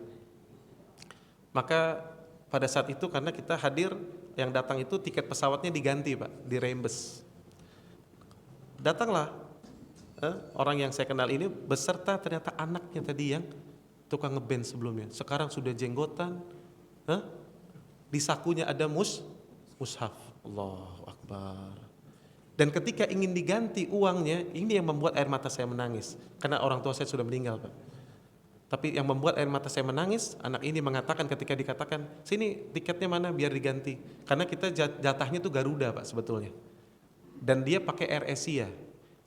Maka pada saat itu karena kita hadir, yang datang itu tiket pesawatnya diganti Pak, direimburse. Datanglah orang yang saya kenal ini beserta ternyata anaknya tadi yang tukang ngeband sebelumnya. Sekarang sudah jenggotan, di sakunya ada mushaf. Allahu Akbar. Dan ketika ingin diganti uangnya, ini yang membuat air mata saya menangis. Karena orang tua saya sudah meninggal Pak. Tapi yang membuat air mata saya menangis, anak ini mengatakan ketika dikatakan, sini tiketnya mana biar diganti. Karena kita jatahnya itu Garuda Pak sebetulnya. Dan dia pakai Air Asia.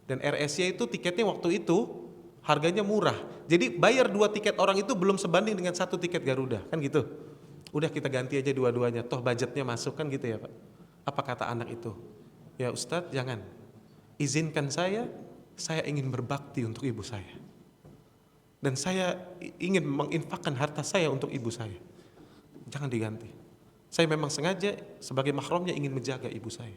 Dan Air Asia itu tiketnya waktu itu harganya murah. Jadi bayar 2 tiket orang itu belum sebanding dengan 1 tiket Garuda. Kan gitu. Udah kita ganti aja dua-duanya, toh budgetnya masuk kan gitu ya Pak. Apa kata anak itu? Ya Ustadz jangan, izinkan saya ingin berbakti untuk ibu saya. Dan saya ingin menginfakkan harta saya untuk ibu saya. Jangan diganti. Saya memang sengaja sebagai mahramnya ingin menjaga ibu saya.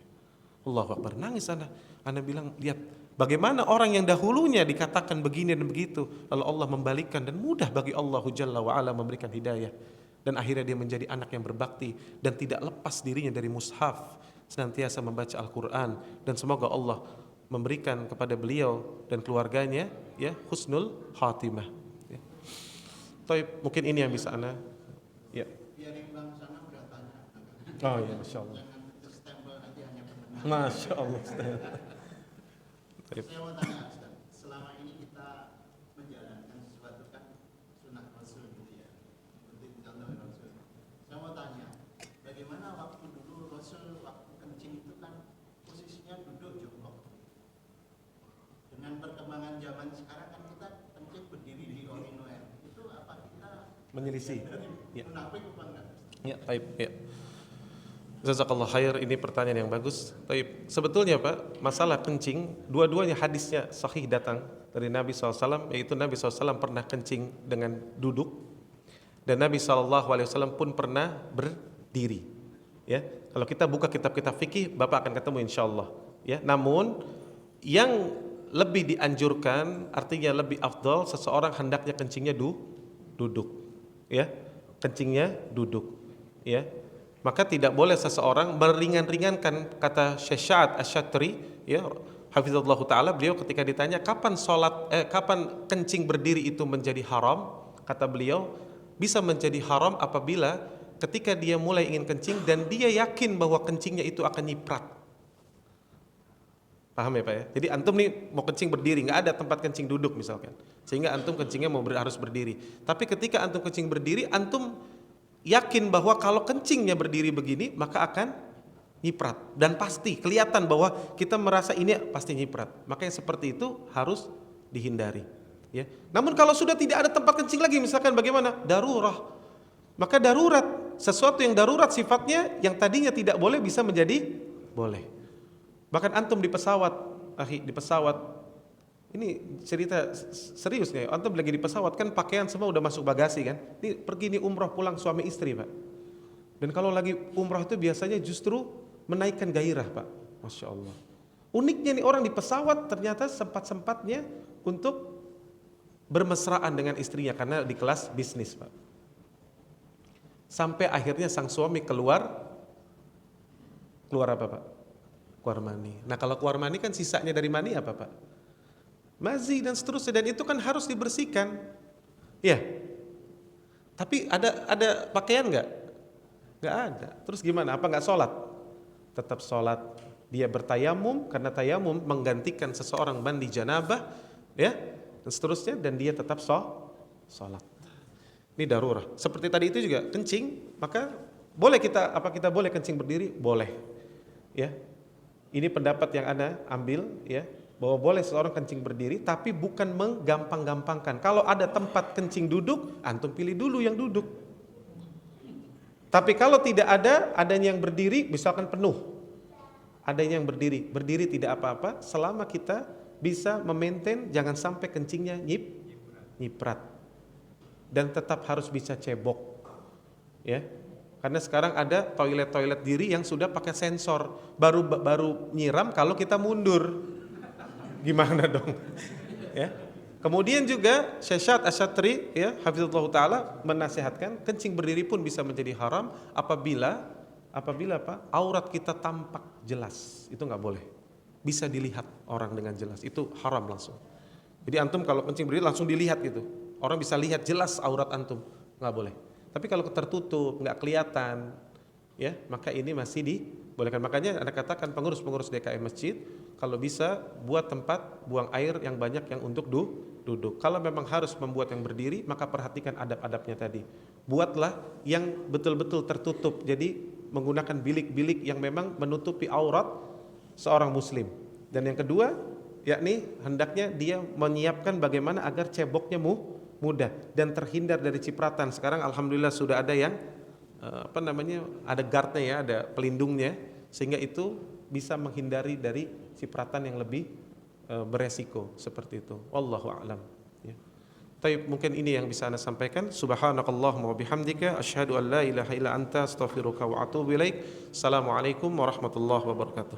Allahu Akbar, nangis Anda bilang, lihat bagaimana orang yang dahulunya dikatakan begini dan begitu, lalu Allah membalikkan dan mudah bagi Allah Jalla wa'ala memberikan hidayah. Dan akhirnya dia menjadi anak yang berbakti dan tidak lepas dirinya dari mushaf, senantiasa membaca Al-Quran. Dan semoga Allah memberikan kepada beliau dan keluarganya ya husnul khatimah. Ya. Mungkin ini yang bisa Anda. Ya. Oh ya, masya Allah. Masya Allah. Saya mau tanya Ustaz, selama ini kita menjalankan sesuatu kan sunnah Rasul gitu ya, seperti contoh Rasul. Saya mau tanya, bagaimana waktu dulu Rasul waktu kencing itu kan posisinya duduk jongkok. Dengan perkembangan zaman sekarang kan kita kencing berdiri di urinoir. Itu apa kita menyelisih? Ya. Munafik apa enggak? Ya, baik. Ya. Jazakallah khair, ini pertanyaan yang bagus. Baik, sebetulnya Pak, masalah kencing, dua-duanya hadisnya sahih datang dari Nabi SAW, yaitu Nabi SAW pernah kencing dengan duduk, dan Nabi SAW pun pernah berdiri. Ya, kalau kita buka kitab-kitab fikih, Bapak akan ketemu insyaallah. Ya, namun yang lebih dianjurkan, artinya lebih afdal, seseorang hendaknya kencingnya duduk. Ya, kencingnya duduk. Ya. Maka tidak boleh seseorang meringan-ringankan, kata Syekh Sya'ad Asy-Syatri ya hafizallahu taala, beliau ketika ditanya kapan kencing berdiri itu menjadi haram, kata beliau bisa menjadi haram apabila ketika dia mulai ingin kencing dan dia yakin bahwa kencingnya itu akan nyiprat. Paham ya Pak ya? Jadi antum nih mau kencing berdiri, nggak ada tempat kencing duduk misalkan, sehingga antum kencingnya harus berdiri. Tapi ketika antum kencing berdiri, antum yakin bahwa kalau kencingnya berdiri begini maka akan nyiprat, dan pasti kelihatan bahwa kita merasa ini pasti nyiprat, maka yang seperti itu harus dihindari ya. Namun kalau sudah tidak ada tempat kencing lagi misalkan bagaimana? Darurah. Maka darurat, sesuatu yang darurat sifatnya yang tadinya tidak boleh bisa menjadi boleh. Bahkan antum di pesawat, di pesawat ini cerita serius nih, antum lagi di pesawat kan pakaian semua udah masuk bagasi kan. Ini pergi nih umroh pulang suami istri Pak. Dan kalau lagi umroh itu biasanya justru menaikkan gairah Pak. Masya Allah. Uniknya nih orang di pesawat ternyata sempat-sempatnya untuk bermesraan dengan istrinya karena di kelas bisnis Pak. Sampai akhirnya sang suami keluar apa Pak? Keluar mani. Nah kalau keluar mani kan sisanya dari mani apa Pak? Mazi dan seterusnya, dan itu kan harus dibersihkan. Iya. Tapi ada pakaian nggak? Nggak ada. Terus gimana? Apa nggak sholat? Tetap sholat. Dia bertayamum karena tayamum menggantikan seseorang mandi janabah, ya, dan seterusnya, dan dia tetap sholat. Ini darurat. Seperti tadi itu juga kencing, maka boleh kita boleh kencing berdiri? Boleh. Ya. Ini pendapat yang Anda ambil, ya, bahwa boleh seorang kencing berdiri, tapi bukan menggampang-gampangkan. Kalau ada tempat kencing duduk, antum pilih dulu yang duduk. Tapi kalau tidak adanya yang berdiri, misalkan penuh, adanya yang berdiri tidak apa-apa, selama kita bisa memaintain jangan sampai kencingnya nyiprat, dan tetap harus bisa cebok, ya. Karena sekarang ada toilet diri yang sudah pakai sensor, baru nyiram kalau kita mundur, gimana dong? Ya. Kemudian juga Syekh Asy-Syatri, ya, hafizallahu taala, menasihatkan kencing berdiri pun bisa menjadi haram apabila apa? Aurat kita tampak jelas, itu nggak boleh. Bisa dilihat orang dengan jelas, itu haram langsung. Jadi antum kalau kencing berdiri langsung dilihat gitu, orang bisa lihat jelas aurat antum, nggak boleh. Tapi kalau tertutup, nggak kelihatan, ya, maka ini masih dibolehkan. Makanya Anda katakan pengurus DKM masjid, kalau bisa buat tempat buang air yang banyak yang untuk duduk. Kalau memang harus membuat yang berdiri, maka perhatikan adab-adabnya tadi. Buatlah yang betul-betul tertutup. Jadi menggunakan bilik-bilik yang memang menutupi aurat seorang muslim. Dan yang kedua, yakni hendaknya dia menyiapkan bagaimana agar ceboknya mudah dan terhindar dari cipratan. Sekarang alhamdulillah sudah ada yang ada guardnya, ya, ada pelindungnya, sehingga itu bisa menghindari dari cipratan yang lebih beresiko seperti itu. Wallahu a'lam. Ya. Tapi mungkin ini yang bisa Anda sampaikan. Subhanakallahumma wa bihamdika asyhadu an la ilaha illa anta astaghfiruka wa atubu ilaik. Assalamualaikum warahmatullahi wabarakatuh.